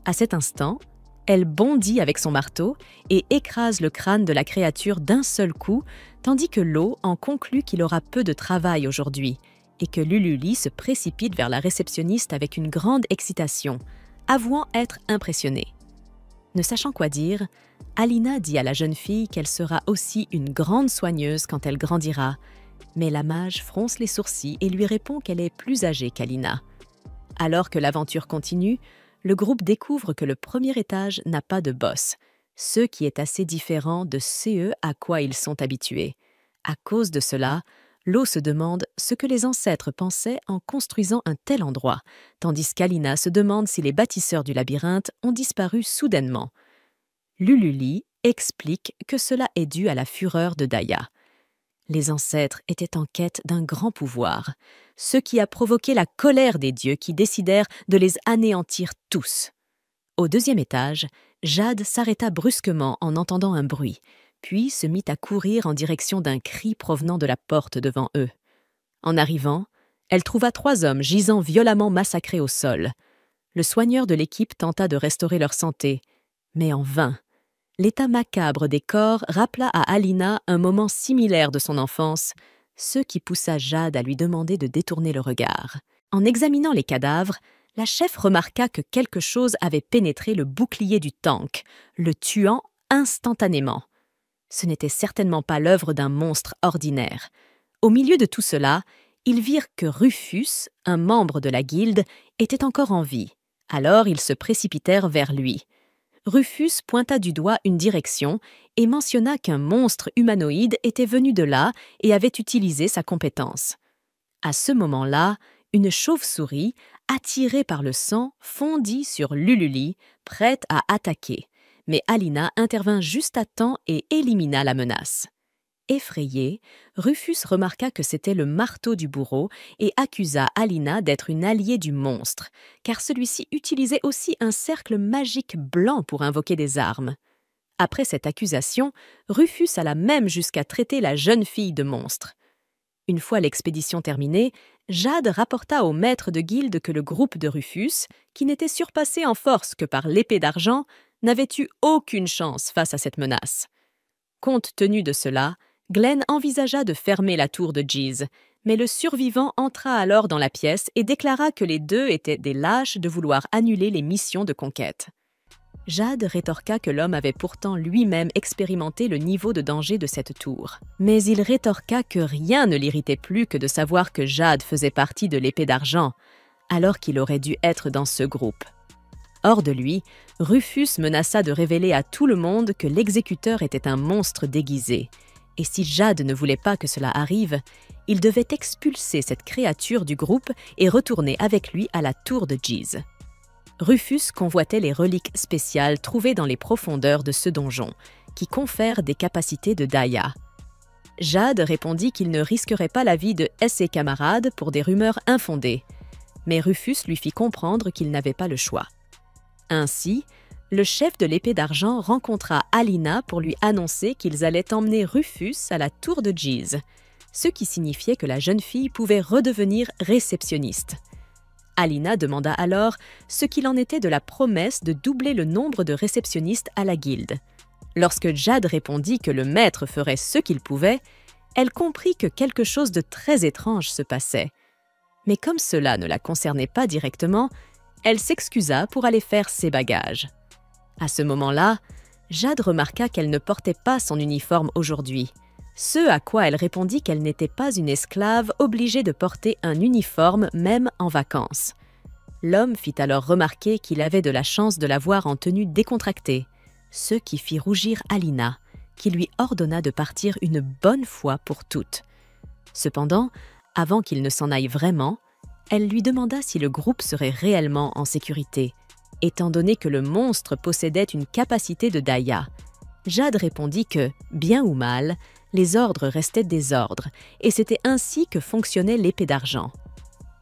À cet instant, elle bondit avec son marteau et écrase le crâne de la créature d'un seul coup, tandis que Lo en conclut qu'il aura peu de travail aujourd'hui et que Lully se précipite vers la réceptionniste avec une grande excitation, avouant être impressionnée. Ne sachant quoi dire, Alina dit à la jeune fille qu'elle sera aussi une grande soigneuse quand elle grandira, mais la mage fronce les sourcils et lui répond qu'elle est plus âgée qu'Alina. Alors que l'aventure continue, le groupe découvre que le premier étage n'a pas de boss, ce qui est assez différent de ce à quoi ils sont habitués. À cause de cela, Lo se demande ce que les ancêtres pensaient en construisant un tel endroit, tandis qu'Alina se demande si les bâtisseurs du labyrinthe ont disparu soudainement. Lululi explique que cela est dû à la fureur de Daya. Les ancêtres étaient en quête d'un grand pouvoir, ce qui a provoqué la colère des dieux qui décidèrent de les anéantir tous. Au deuxième étage, Jade s'arrêta brusquement en entendant un bruit, puis se mit à courir en direction d'un cri provenant de la porte devant eux. En arrivant, elle trouva 3 hommes gisant violemment massacrés au sol. Le soigneur de l'équipe tenta de restaurer leur santé, mais en vain. L'état macabre des corps rappela à Alina un moment similaire de son enfance, ce qui poussa Jade à lui demander de détourner le regard. En examinant les cadavres, la chef remarqua que quelque chose avait pénétré le bouclier du tank, le tuant instantanément. Ce n'était certainement pas l'œuvre d'un monstre ordinaire. Au milieu de tout cela, ils virent que Rufus, un membre de la guilde, était encore en vie. Alors ils se précipitèrent vers lui. Rufus pointa du doigt une direction et mentionna qu'un monstre humanoïde était venu de là et avait utilisé sa compétence. À ce moment-là, une chauve-souris, attirée par le sang, fondit sur Lululi, prête à attaquer. Mais Alina intervint juste à temps et élimina la menace. Effrayé, Rufus remarqua que c'était le marteau du bourreau et accusa Alina d'être une alliée du monstre, car celui-ci utilisait aussi un cercle magique blanc pour invoquer des armes. Après cette accusation, Rufus alla même jusqu'à traiter la jeune fille de monstre. Une fois l'expédition terminée, Jade rapporta au maître de guilde que le groupe de Rufus, qui n'était surpassé en force que par l'épée d'argent, n'avait eu aucune chance face à cette menace. Compte tenu de cela, Glenn envisagea de fermer la tour de Jeez, mais le survivant entra alors dans la pièce et déclara que les deux étaient des lâches de vouloir annuler les missions de conquête. Jade rétorqua que l'homme avait pourtant lui-même expérimenté le niveau de danger de cette tour. Mais il rétorqua que rien ne l'irritait plus que de savoir que Jade faisait partie de l'épée d'argent, alors qu'il aurait dû être dans ce groupe. Hors de lui, Rufus menaça de révéler à tout le monde que l'exécuteur était un monstre déguisé, et si Jade ne voulait pas que cela arrive, il devait expulser cette créature du groupe et retourner avec lui à la tour de Jeez. Rufus convoitait les reliques spéciales trouvées dans les profondeurs de ce donjon, qui confèrent des capacités de Daya. Jade répondit qu'il ne risquerait pas la vie de ses camarades pour des rumeurs infondées, mais Rufus lui fit comprendre qu'il n'avait pas le choix. Ainsi, le chef de l'épée d'argent rencontra Alina pour lui annoncer qu'ils allaient emmener Rufus à la tour de Jeez, ce qui signifiait que la jeune fille pouvait redevenir réceptionniste. Alina demanda alors ce qu'il en était de la promesse de doubler le nombre de réceptionnistes à la guilde. Lorsque Jade répondit que le maître ferait ce qu'il pouvait, elle comprit que quelque chose de très étrange se passait. Mais comme cela ne la concernait pas directement, elle s'excusa pour aller faire ses bagages. À ce moment-là, Jade remarqua qu'elle ne portait pas son uniforme aujourd'hui, ce à quoi elle répondit qu'elle n'était pas une esclave obligée de porter un uniforme même en vacances. L'homme fit alors remarquer qu'il avait de la chance de la voir en tenue décontractée, ce qui fit rougir Alina, qui lui ordonna de partir une bonne fois pour toutes. Cependant, avant qu'il ne s'en aille vraiment, elle lui demanda si le groupe serait réellement en sécurité, étant donné que le monstre possédait une capacité de Daya. Jade répondit que, bien ou mal, les ordres restaient des ordres, et c'était ainsi que fonctionnait l'épée d'argent.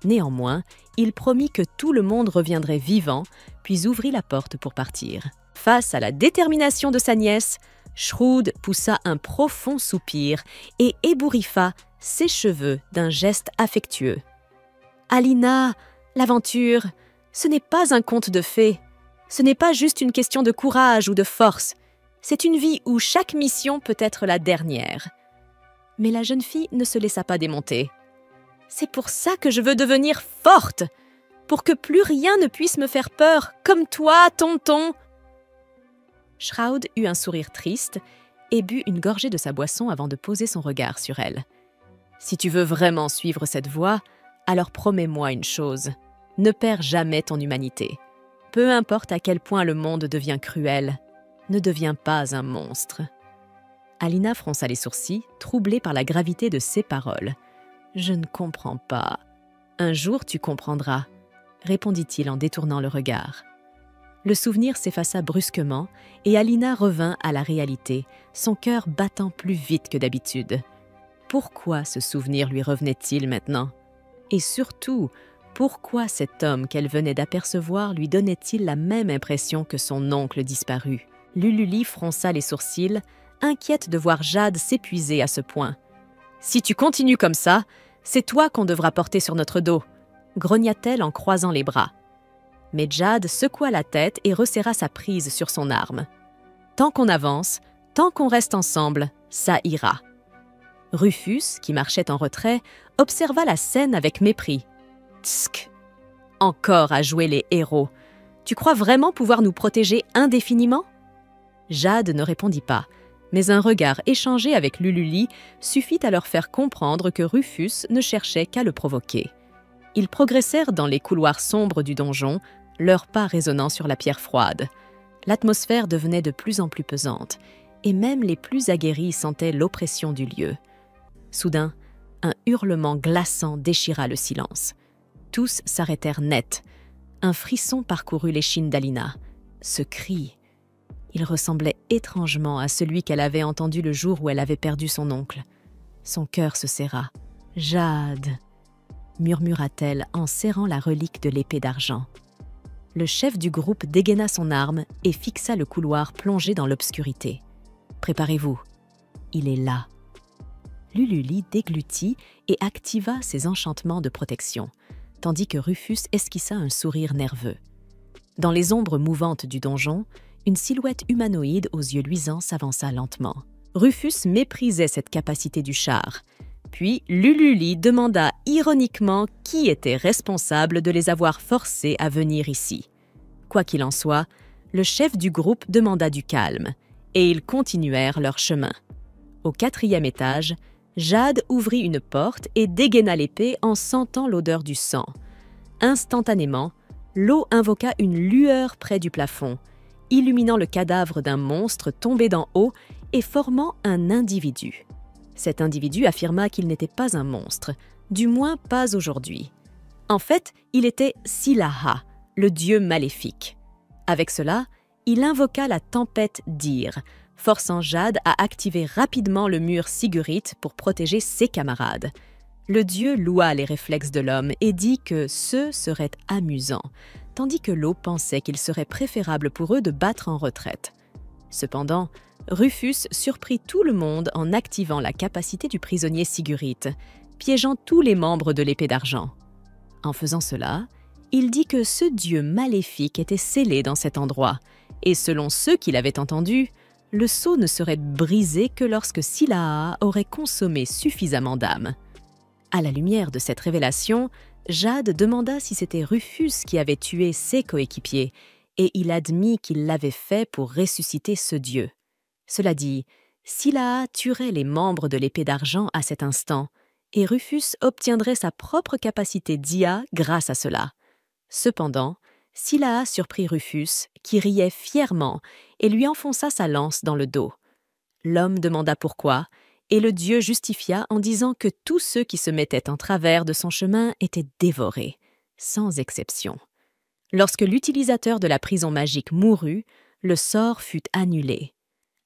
Néanmoins, il promit que tout le monde reviendrait vivant, puis ouvrit la porte pour partir. Face à la détermination de sa nièce, Shrewd poussa un profond soupir et ébouriffa ses cheveux d'un geste affectueux. « Alina, l'aventure, ce n'est pas un conte de fées. Ce n'est pas juste une question de courage ou de force. C'est une vie où chaque mission peut être la dernière. » Mais la jeune fille ne se laissa pas démonter. « C'est pour ça que je veux devenir forte, pour que plus rien ne puisse me faire peur, comme toi, tonton. » Shroud eut un sourire triste et but une gorgée de sa boisson avant de poser son regard sur elle. « Si tu veux vraiment suivre cette voie, alors promets-moi une chose. Ne perds jamais ton humanité. Peu importe à quel point le monde devient cruel, ne deviens pas un monstre. » Alina fronça les sourcils, troublée par la gravité de ses paroles. « Je ne comprends pas. Un jour tu comprendras, » répondit-il en détournant le regard. Le souvenir s'effaça brusquement et Alina revint à la réalité, son cœur battant plus vite que d'habitude. Pourquoi ce souvenir lui revenait-il maintenant? Et surtout, pourquoi cet homme qu'elle venait d'apercevoir lui donnait-il la même impression que son oncle disparu? Lululi fronça les sourcils, inquiète de voir Jade s'épuiser à ce point. « Si tu continues comme ça, c'est toi qu'on devra porter sur notre dos », grogna-t-elle en croisant les bras. Mais Jade secoua la tête et resserra sa prise sur son arme. « Tant qu'on avance, tant qu'on reste ensemble, ça ira. » Rufus, qui marchait en retrait, observa la scène avec mépris. « Tsk! Encore à jouer les héros. Tu crois vraiment pouvoir nous protéger indéfiniment ?» Jade ne répondit pas, mais un regard échangé avec Lululi suffit à leur faire comprendre que Rufus ne cherchait qu'à le provoquer. Ils progressèrent dans les couloirs sombres du donjon, leurs pas résonnant sur la pierre froide. L'atmosphère devenait de plus en plus pesante, et même les plus aguerris sentaient l'oppression du lieu. Soudain, un hurlement glaçant déchira le silence. Tous s'arrêtèrent net. Un frisson parcourut l'échine d'Alina. Ce cri, il ressemblait étrangement à celui qu'elle avait entendu le jour où elle avait perdu son oncle. Son cœur se serra. « Jade !» murmura-t-elle en serrant la relique de l'épée d'argent. Le chef du groupe dégaina son arme et fixa le couloir plongé dans l'obscurité. « Préparez-vous, il est là. » Lululi déglutit et activa ses enchantements de protection, tandis que Rufus esquissa un sourire nerveux. Dans les ombres mouvantes du donjon, une silhouette humanoïde aux yeux luisants s'avança lentement. Rufus méprisait cette capacité du char. Puis Lululi demanda ironiquement qui était responsable de les avoir forcés à venir ici. Quoi qu'il en soit, le chef du groupe demanda du calme, et ils continuèrent leur chemin. Au 4e étage, Jade ouvrit une porte et dégaina l'épée en sentant l'odeur du sang. Instantanément, l'eau invoqua une lueur près du plafond, illuminant le cadavre d'un monstre tombé d'en haut et formant un individu. Cet individu affirma qu'il n'était pas un monstre, du moins pas aujourd'hui. En fait, il était Silaha, le dieu maléfique. Avec cela, il invoqua la tempête d'Ir, forçant Jade à activer rapidement le mur Sigurite pour protéger ses camarades. Le dieu loua les réflexes de l'homme et dit que ce serait amusant, tandis que l'eau pensait qu'il serait préférable pour eux de battre en retraite. Cependant, Rufus surprit tout le monde en activant la capacité du prisonnier Sigurite, piégeant tous les membres de l'épée d'argent. En faisant cela, il dit que ce dieu maléfique était scellé dans cet endroit, et selon ceux qui l'avaient entendu, le sceau ne serait brisé que lorsque Silaha aurait consommé suffisamment d'âme. À la lumière de cette révélation, Jade demanda si c'était Rufus qui avait tué ses coéquipiers, et il admit qu'il l'avait fait pour ressusciter ce dieu. Cela dit, Silaha tuerait les membres de l'épée d'argent à cet instant, et Rufus obtiendrait sa propre capacité d'IA grâce à cela. Cependant, Silaha surprit Rufus, qui riait fièrement, et lui enfonça sa lance dans le dos. L'homme demanda pourquoi, et le dieu justifia en disant que tous ceux qui se mettaient en travers de son chemin étaient dévorés, sans exception. Lorsque l'utilisateur de la prison magique mourut, le sort fut annulé.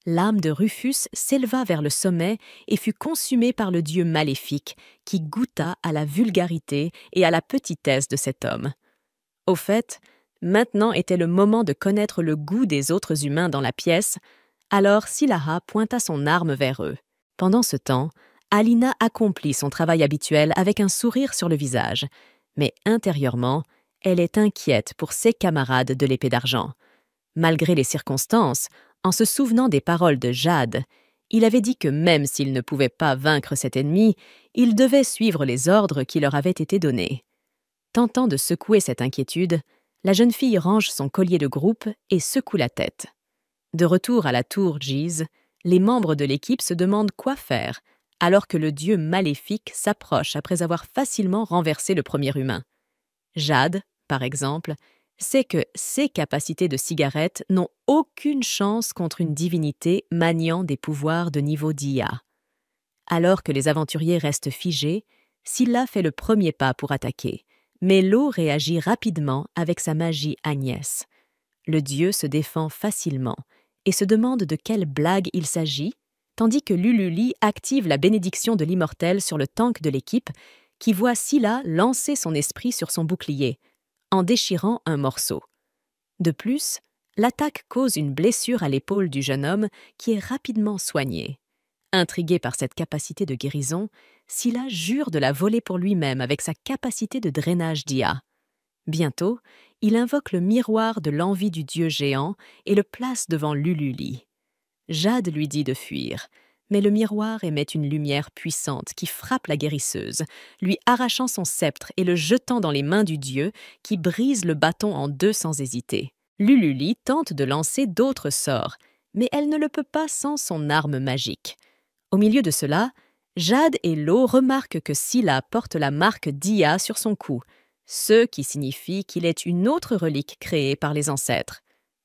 L'âme de Rufus s'éleva vers le sommet et fut consumée par le dieu maléfique, qui goûta à la vulgarité et à la petitesse de cet homme. Au fait, maintenant était le moment de connaître le goût des autres humains dans la pièce, alors Silaha pointa son arme vers eux. Pendant ce temps, Alina accomplit son travail habituel avec un sourire sur le visage, mais intérieurement, elle est inquiète pour ses camarades de l'épée d'argent. Malgré les circonstances, en se souvenant des paroles de Jade, il avait dit que même s'il ne pouvait pas vaincre cet ennemi, il devait suivre les ordres qui leur avaient été donnés. Tentant de secouer cette inquiétude, la jeune fille range son collier de groupe et secoue la tête. De retour à la tour Giz, les membres de l'équipe se demandent quoi faire, alors que le dieu maléfique s'approche après avoir facilement renversé le premier humain. Jade, par exemple, sait que ses capacités de cigarette n'ont aucune chance contre une divinité maniant des pouvoirs de niveau d'IA. Alors que les aventuriers restent figés, Scylla fait le premier pas pour attaquer, mais Lo réagit rapidement avec sa magie Agnès. Le dieu se défend facilement et se demande de quelle blague il s'agit, tandis que Lululi active la bénédiction de l'immortel sur le tank de l'équipe, qui voit Scylla lancer son esprit sur son bouclier, en déchirant un morceau. De plus, l'attaque cause une blessure à l'épaule du jeune homme qui est rapidement soignée. Intrigué par cette capacité de guérison, Scylla jure de la voler pour lui-même avec sa capacité de drainage d'IA. Bientôt, il invoque le miroir de l'envie du dieu géant et le place devant Lululi. Jade lui dit de fuir, mais le miroir émet une lumière puissante qui frappe la guérisseuse, lui arrachant son sceptre et le jetant dans les mains du dieu qui brise le bâton en deux sans hésiter. Lululi tente de lancer d'autres sorts, mais elle ne le peut pas sans son arme magique. Au milieu de cela, Jade et Lo remarquent que Scylla porte la marque d'Ia sur son cou, ce qui signifie qu'il est une autre relique créée par les ancêtres.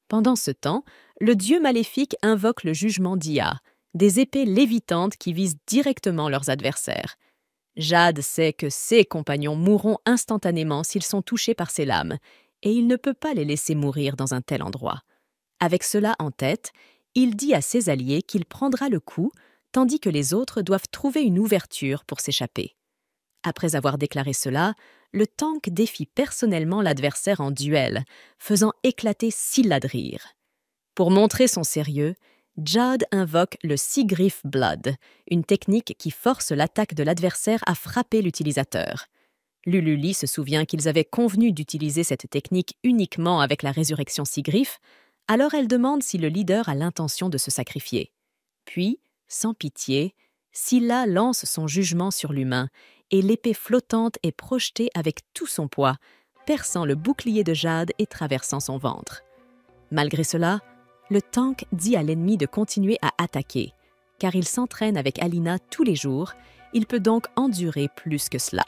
Pendant ce temps, le dieu maléfique invoque le jugement d'Ia, des épées lévitantes qui visent directement leurs adversaires. Jade sait que ses compagnons mourront instantanément s'ils sont touchés par ces lames, et il ne peut pas les laisser mourir dans un tel endroit. Avec cela en tête, il dit à ses alliés qu'il prendra le coup, tandis que les autres doivent trouver une ouverture pour s'échapper. Après avoir déclaré cela, le tank défie personnellement l'adversaire en duel, faisant éclater Scylla de rire. Pour montrer son sérieux, Jade invoque le Sigriff Blood, une technique qui force l'attaque de l'adversaire à frapper l'utilisateur. Lululi se souvient qu'ils avaient convenu d'utiliser cette technique uniquement avec la résurrection Sigriff, alors elle demande si le leader a l'intention de se sacrifier. Puis, sans pitié, Scylla lance son jugement sur l'humain et l'épée flottante est projetée avec tout son poids, perçant le bouclier de Jade et traversant son ventre. Malgré cela, le tank dit à l'ennemi de continuer à attaquer, car il s'entraîne avec Alina tous les jours, il peut donc endurer plus que cela.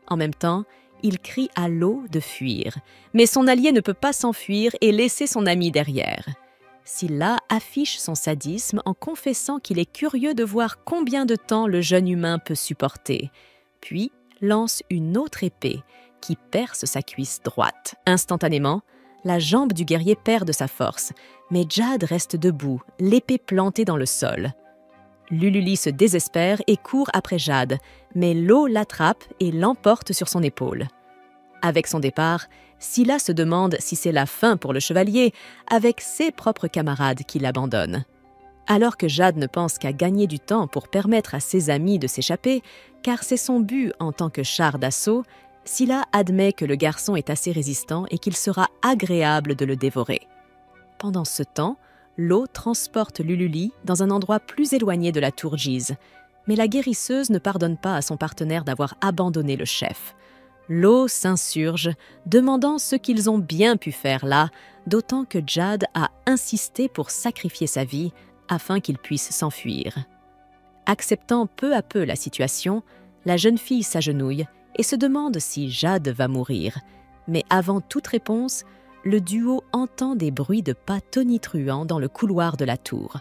En même temps, il crie à Lo de fuir, mais son allié ne peut pas s'enfuir et laisser son ami derrière. Scylla affiche son sadisme en confessant qu'il est curieux de voir combien de temps le jeune humain peut supporter, puis lance une autre épée qui perce sa cuisse droite. Instantanément, la jambe du guerrier perd de sa force, mais Jade reste debout, l'épée plantée dans le sol. Lululi se désespère et court après Jade, mais Lo l'attrape et l'emporte sur son épaule. Avec son départ, Scylla se demande si c'est la fin pour le chevalier, avec ses propres camarades qui l'abandonnent. Alors que Jade ne pense qu'à gagner du temps pour permettre à ses amis de s'échapper, car c'est son but en tant que char d'assaut, Scylla admet que le garçon est assez résistant et qu'il sera agréable de le dévorer. Pendant ce temps, Lo transporte Lululi dans un endroit plus éloigné de la tour Giz, mais la guérisseuse ne pardonne pas à son partenaire d'avoir abandonné le chef. Lo s'insurge, demandant ce qu'ils ont bien pu faire là, d'autant que Jade a insisté pour sacrifier sa vie afin qu'il puisse s'enfuir. Acceptant peu à peu la situation, la jeune fille s'agenouille et se demande si Jade va mourir. Mais avant toute réponse, le duo entend des bruits de pas tonitruants dans le couloir de la tour.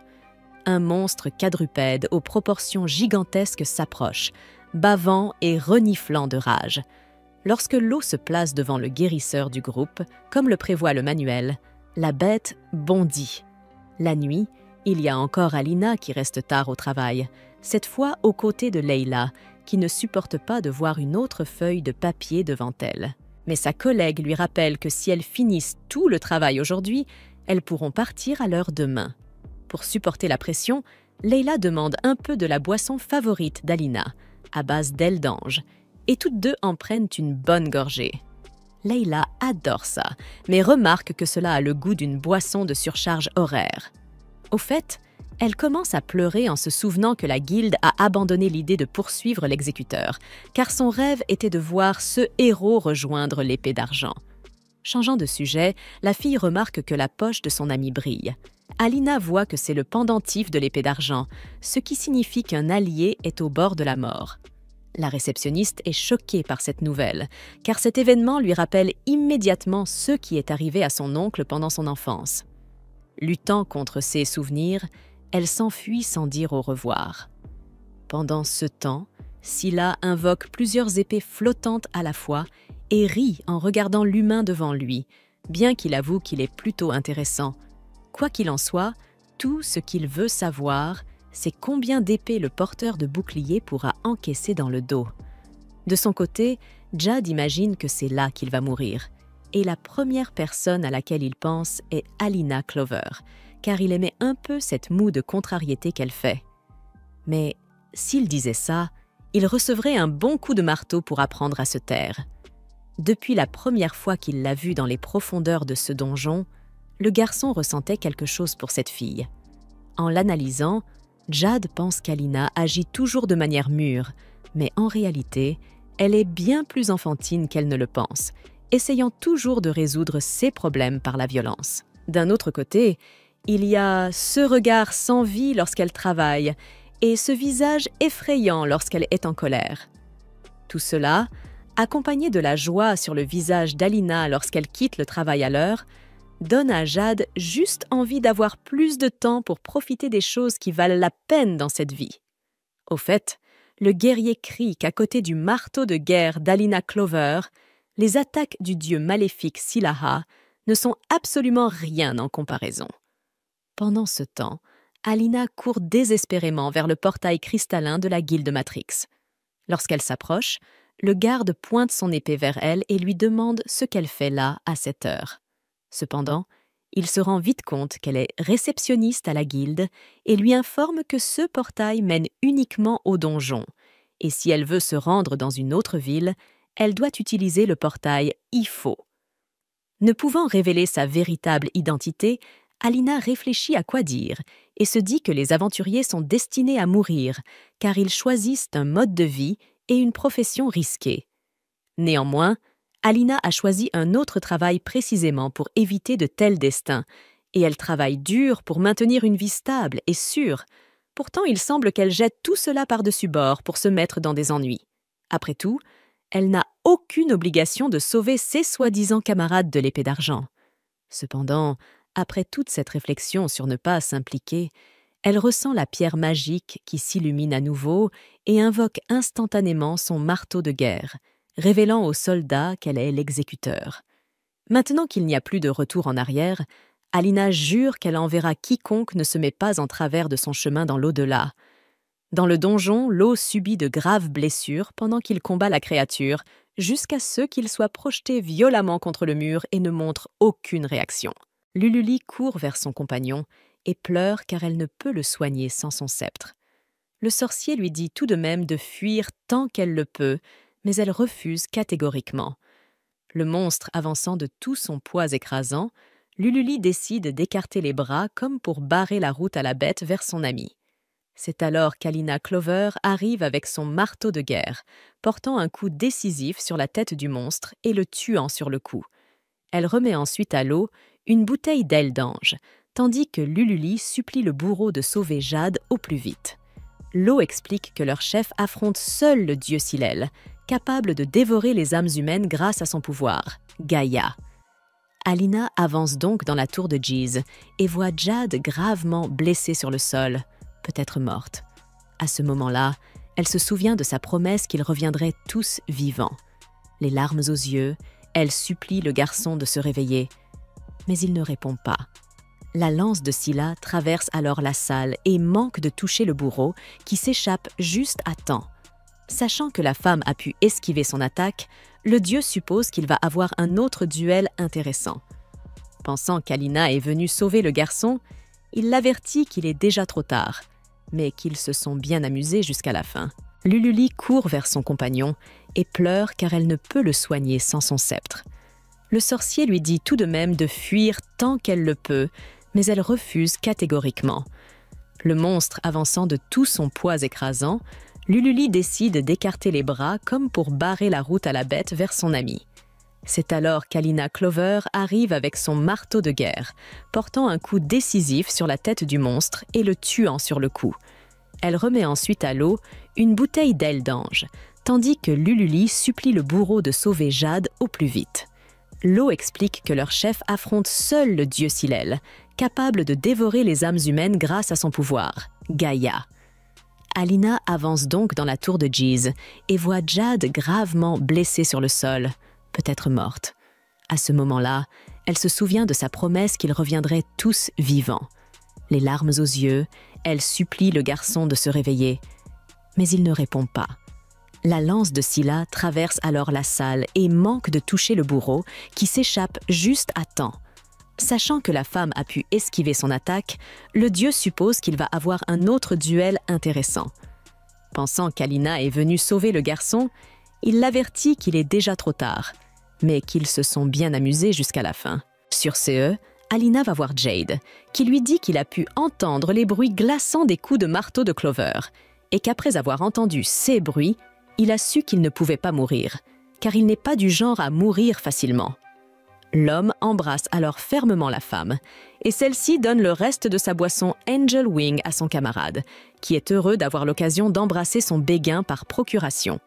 Un monstre quadrupède aux proportions gigantesques s'approche, bavant et reniflant de rage. Lorsque Lo se place devant le guérisseur du groupe, comme le prévoit le manuel, la bête bondit. La nuit, il y a encore Alina qui reste tard au travail, cette fois aux côtés de Leila, qui ne supporte pas de voir une autre feuille de papier devant elle. Mais sa collègue lui rappelle que si elles finissent tout le travail aujourd'hui, elles pourront partir à l'heure demain. Pour supporter la pression, Leila demande un peu de la boisson favorite d'Alina, à base d'ailes d'ange, et toutes deux en prennent une bonne gorgée. Leila adore ça, mais remarque que cela a le goût d'une boisson de surcharge horaire. Au fait, elle commence à pleurer en se souvenant que la guilde a abandonné l'idée de poursuivre l'exécuteur, car son rêve était de voir ce héros rejoindre l'épée d'argent. Changeant de sujet, la fille remarque que la poche de son amie brille. Alina voit que c'est le pendentif de l'épée d'argent, ce qui signifie qu'un allié est au bord de la mort. La réceptionniste est choquée par cette nouvelle, car cet événement lui rappelle immédiatement ce qui est arrivé à son oncle pendant son enfance. Luttant contre ses souvenirs, elle s'enfuit sans dire au revoir. Pendant ce temps, Scylla invoque plusieurs épées flottantes à la fois et rit en regardant l'humain devant lui, bien qu'il avoue qu'il est plutôt intéressant. Quoi qu'il en soit, tout ce qu'il veut savoir, c'est combien d'épées le porteur de bouclier pourra encaisser dans le dos. De son côté, Jad imagine que c'est là qu'il va mourir, et la première personne à laquelle il pense est Alina Clover, car il aimait un peu cette moue de contrariété qu'elle fait. Mais s'il disait ça, il recevrait un bon coup de marteau pour apprendre à se taire. Depuis la première fois qu'il l'a vue dans les profondeurs de ce donjon, le garçon ressentait quelque chose pour cette fille. En l'analysant, Jad pense qu'Alina agit toujours de manière mûre, mais en réalité, elle est bien plus enfantine qu'elle ne le pense, essayant toujours de résoudre ses problèmes par la violence. D'un autre côté, il y a ce regard sans vie lorsqu'elle travaille et ce visage effrayant lorsqu'elle est en colère. Tout cela, accompagné de la joie sur le visage d'Alina lorsqu'elle quitte le travail à l'heure, donne à Jad juste envie d'avoir plus de temps pour profiter des choses qui valent la peine dans cette vie. Au fait, le guerrier crie qu'à côté du marteau de guerre d'Alina Clover, les attaques du dieu maléfique Silaha ne sont absolument rien en comparaison. Pendant ce temps, Alina court désespérément vers le portail cristallin de la guilde Matrix. Lorsqu'elle s'approche, le garde pointe son épée vers elle et lui demande ce qu'elle fait là à cette heure. Cependant, il se rend vite compte qu'elle est réceptionniste à la guilde et lui informe que ce portail mène uniquement au donjon, et si elle veut se rendre dans une autre ville, elle doit utiliser le portail Ifo. Ne pouvant révéler sa véritable identité, Alina réfléchit à quoi dire et se dit que les aventuriers sont destinés à mourir, car ils choisissent un mode de vie et une profession risquée. Néanmoins, Alina a choisi un autre travail précisément pour éviter de tels destins, et elle travaille dur pour maintenir une vie stable et sûre. Pourtant, il semble qu'elle jette tout cela par-dessus bord pour se mettre dans des ennuis. Après tout, elle n'a aucune obligation de sauver ses soi-disant camarades de l'épée d'argent. Cependant, après toute cette réflexion sur ne pas s'impliquer, elle ressent la pierre magique qui s'illumine à nouveau et invoque instantanément son marteau de guerre, révélant aux soldats qu'elle est l'exécuteur. Maintenant qu'il n'y a plus de retour en arrière, Alina jure qu'elle enverra quiconque ne se met pas en travers de son chemin dans l'au-delà. Dans le donjon, Lo subit de graves blessures pendant qu'il combat la créature, jusqu'à ce qu'il soit projeté violemment contre le mur et ne montre aucune réaction. Lululi court vers son compagnon et pleure car elle ne peut le soigner sans son sceptre. Le sorcier lui dit tout de même de fuir tant qu'elle le peut, mais elle refuse catégoriquement. Le monstre avançant de tout son poids écrasant, Lululi décide d'écarter les bras comme pour barrer la route à la bête vers son ami. C'est alors qu'Alina Clover arrive avec son marteau de guerre, portant un coup décisif sur la tête du monstre et le tuant sur le coup. Elle remet ensuite à Lo une bouteille d'aile d'ange, tandis que Lululi supplie le bourreau de sauver Jad au plus vite. Lo explique que leur chef affronte seul le dieu Silel, capable de dévorer les âmes humaines grâce à son pouvoir, Gaïa. Alina avance donc dans la tour de Djiz et voit Jad gravement blessée sur le sol, peut-être morte. À ce moment-là, elle se souvient de sa promesse qu'ils reviendraient tous vivants. Les larmes aux yeux, elle supplie le garçon de se réveiller, mais il ne répond pas. La lance de Scylla traverse alors la salle et manque de toucher le bourreau qui s'échappe juste à temps. Sachant que la femme a pu esquiver son attaque, le dieu suppose qu'il va avoir un autre duel intéressant. Pensant qu'Alina est venue sauver le garçon, il l'avertit qu'il est déjà trop tard, mais qu'ils se sont bien amusés jusqu'à la fin. Lululi court vers son compagnon et pleure car elle ne peut le soigner sans son sceptre. Le sorcier lui dit tout de même de fuir tant qu'elle le peut, mais elle refuse catégoriquement. Le monstre avançant de tout son poids écrasant, Lululi décide d'écarter les bras comme pour barrer la route à la bête vers son ami. C'est alors qu'Alina Clover arrive avec son marteau de guerre, portant un coup décisif sur la tête du monstre et le tuant sur le coup. Elle remet ensuite à l'eau une bouteille d'aile d'ange, tandis que Lululi supplie le bourreau de sauver Jade au plus vite. L'eau explique que leur chef affronte seul le dieu Silel, capable de dévorer les âmes humaines grâce à son pouvoir, Gaïa. Alina avance donc dans la tour de Jeez et voit Jade gravement blessée sur le sol, peut-être morte. À ce moment-là, elle se souvient de sa promesse qu'ils reviendraient tous vivants. Les larmes aux yeux, elle supplie le garçon de se réveiller, mais il ne répond pas. La lance de Scylla traverse alors la salle et manque de toucher le bourreau qui s'échappe juste à temps. Sachant que la femme a pu esquiver son attaque, le dieu suppose qu'il va avoir un autre duel intéressant. Pensant qu'Alina est venue sauver le garçon, il l'avertit qu'il est déjà trop tard, mais qu'ils se sont bien amusés jusqu'à la fin. Sur ce, Alina va voir Jade, qui lui dit qu'il a pu entendre les bruits glaçants des coups de marteau de Clover, et qu'après avoir entendu ces bruits, il a su qu'il ne pouvait pas mourir, car il n'est pas du genre à mourir facilement. L'homme embrasse alors fermement la femme, et celle-ci donne le reste de sa boisson Angel Wing à son camarade, qui est heureux d'avoir l'occasion d'embrasser son béguin par procuration.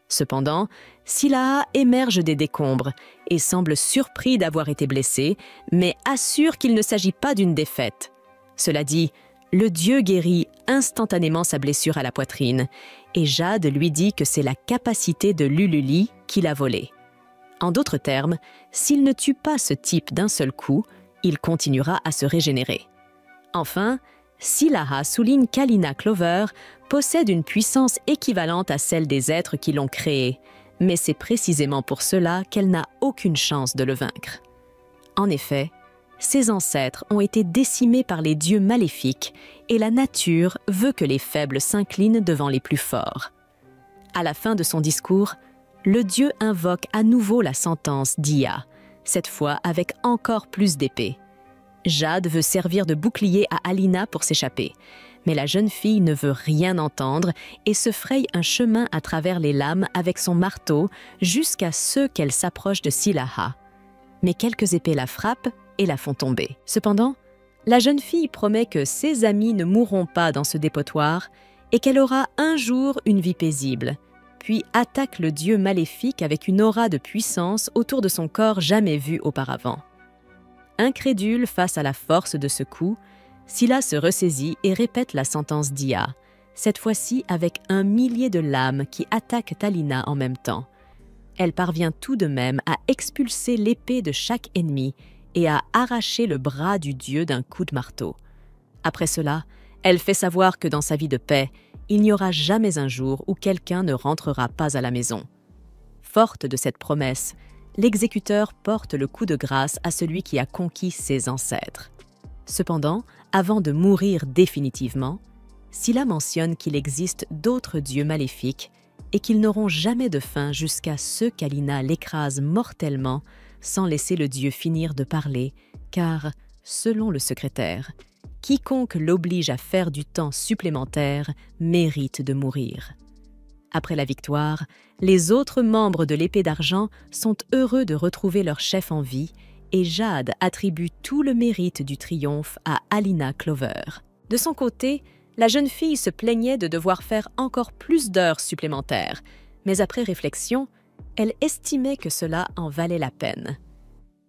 Cependant, Scylla émerge des décombres et semble surpris d'avoir été blessé, mais assure qu'il ne s'agit pas d'une défaite. Cela dit, le dieu guérit instantanément sa blessure à la poitrine, et Jade lui dit que c'est la capacité de Lululi qui l'a volée. En d'autres termes, s'il ne tue pas ce type d'un seul coup, il continuera à se régénérer. Enfin, Scylla souligne qu'Alina Clover possède une puissance équivalente à celle des êtres qui l'ont créée, mais c'est précisément pour cela qu'elle n'a aucune chance de le vaincre. En effet, ses ancêtres ont été décimés par les dieux maléfiques et la nature veut que les faibles s'inclinent devant les plus forts. À la fin de son discours, le dieu invoque à nouveau la sentence d'Ia, cette fois avec encore plus d'épée. Jade veut servir de bouclier à Alina pour s'échapper, mais la jeune fille ne veut rien entendre et se fraye un chemin à travers les lames avec son marteau jusqu'à ce qu'elle s'approche de Scylla. Mais quelques épées la frappent et la font tomber. Cependant, la jeune fille promet que ses amis ne mourront pas dans ce dépotoir et qu'elle aura un jour une vie paisible, puis attaque le dieu maléfique avec une aura de puissance autour de son corps jamais vue auparavant. Incrédule face à la force de ce coup, Scylla se ressaisit et répète la sentence d'Ia, cette fois-ci avec 1 millier de lames qui attaquent Alina en même temps. Elle parvient tout de même à expulser l'épée de chaque ennemi et à arracher le bras du dieu d'un coup de marteau. Après cela, elle fait savoir que dans sa vie de paix, il n'y aura jamais un jour où quelqu'un ne rentrera pas à la maison. Forte de cette promesse, l'exécuteur porte le coup de grâce à celui qui a conquis ses ancêtres. Cependant, avant de mourir définitivement, Scylla mentionne qu'il existe d'autres dieux maléfiques et qu'ils n'auront jamais de fin jusqu'à ce qu'Alina l'écrase mortellement sans laisser le dieu finir de parler, car, selon le secrétaire, quiconque l'oblige à faire du temps supplémentaire mérite de mourir. Après la victoire, les autres membres de l'épée d'argent sont heureux de retrouver leur chef en vie et Jade attribue tout le mérite du triomphe à Alina Clover. De son côté, la jeune fille se plaignait de devoir faire encore plus d'heures supplémentaires, mais après réflexion, elle estimait que cela en valait la peine.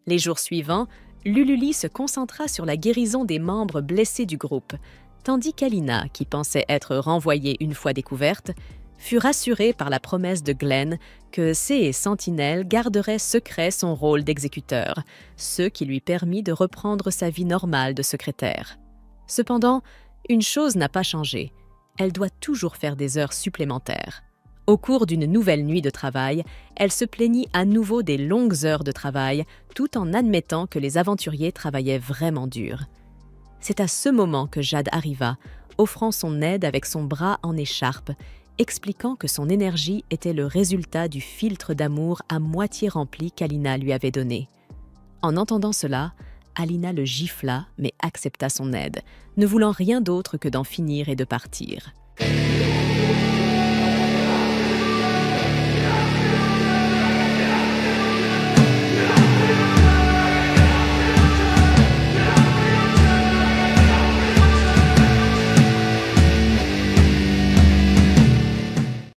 Les jours suivants, Lululi se concentra sur la guérison des membres blessés du groupe, tandis qu'Alina, qui pensait être renvoyée une fois découverte, fut rassurée par la promesse de Glenn que ses sentinelles garderaient secret son rôle d'exécuteur, ce qui lui permit de reprendre sa vie normale de secrétaire. Cependant, une chose n'a pas changé, elle doit toujours faire des heures supplémentaires. Au cours d'une nouvelle nuit de travail, elle se plaignit à nouveau des longues heures de travail, tout en admettant que les aventuriers travaillaient vraiment dur. C'est à ce moment que Jade arriva, offrant son aide avec son bras en écharpe, expliquant que son énergie était le résultat du filtre d'amour à moitié rempli qu'Alina lui avait donné. En entendant cela, Alina le gifla, mais accepta son aide, ne voulant rien d'autre que d'en finir et de partir.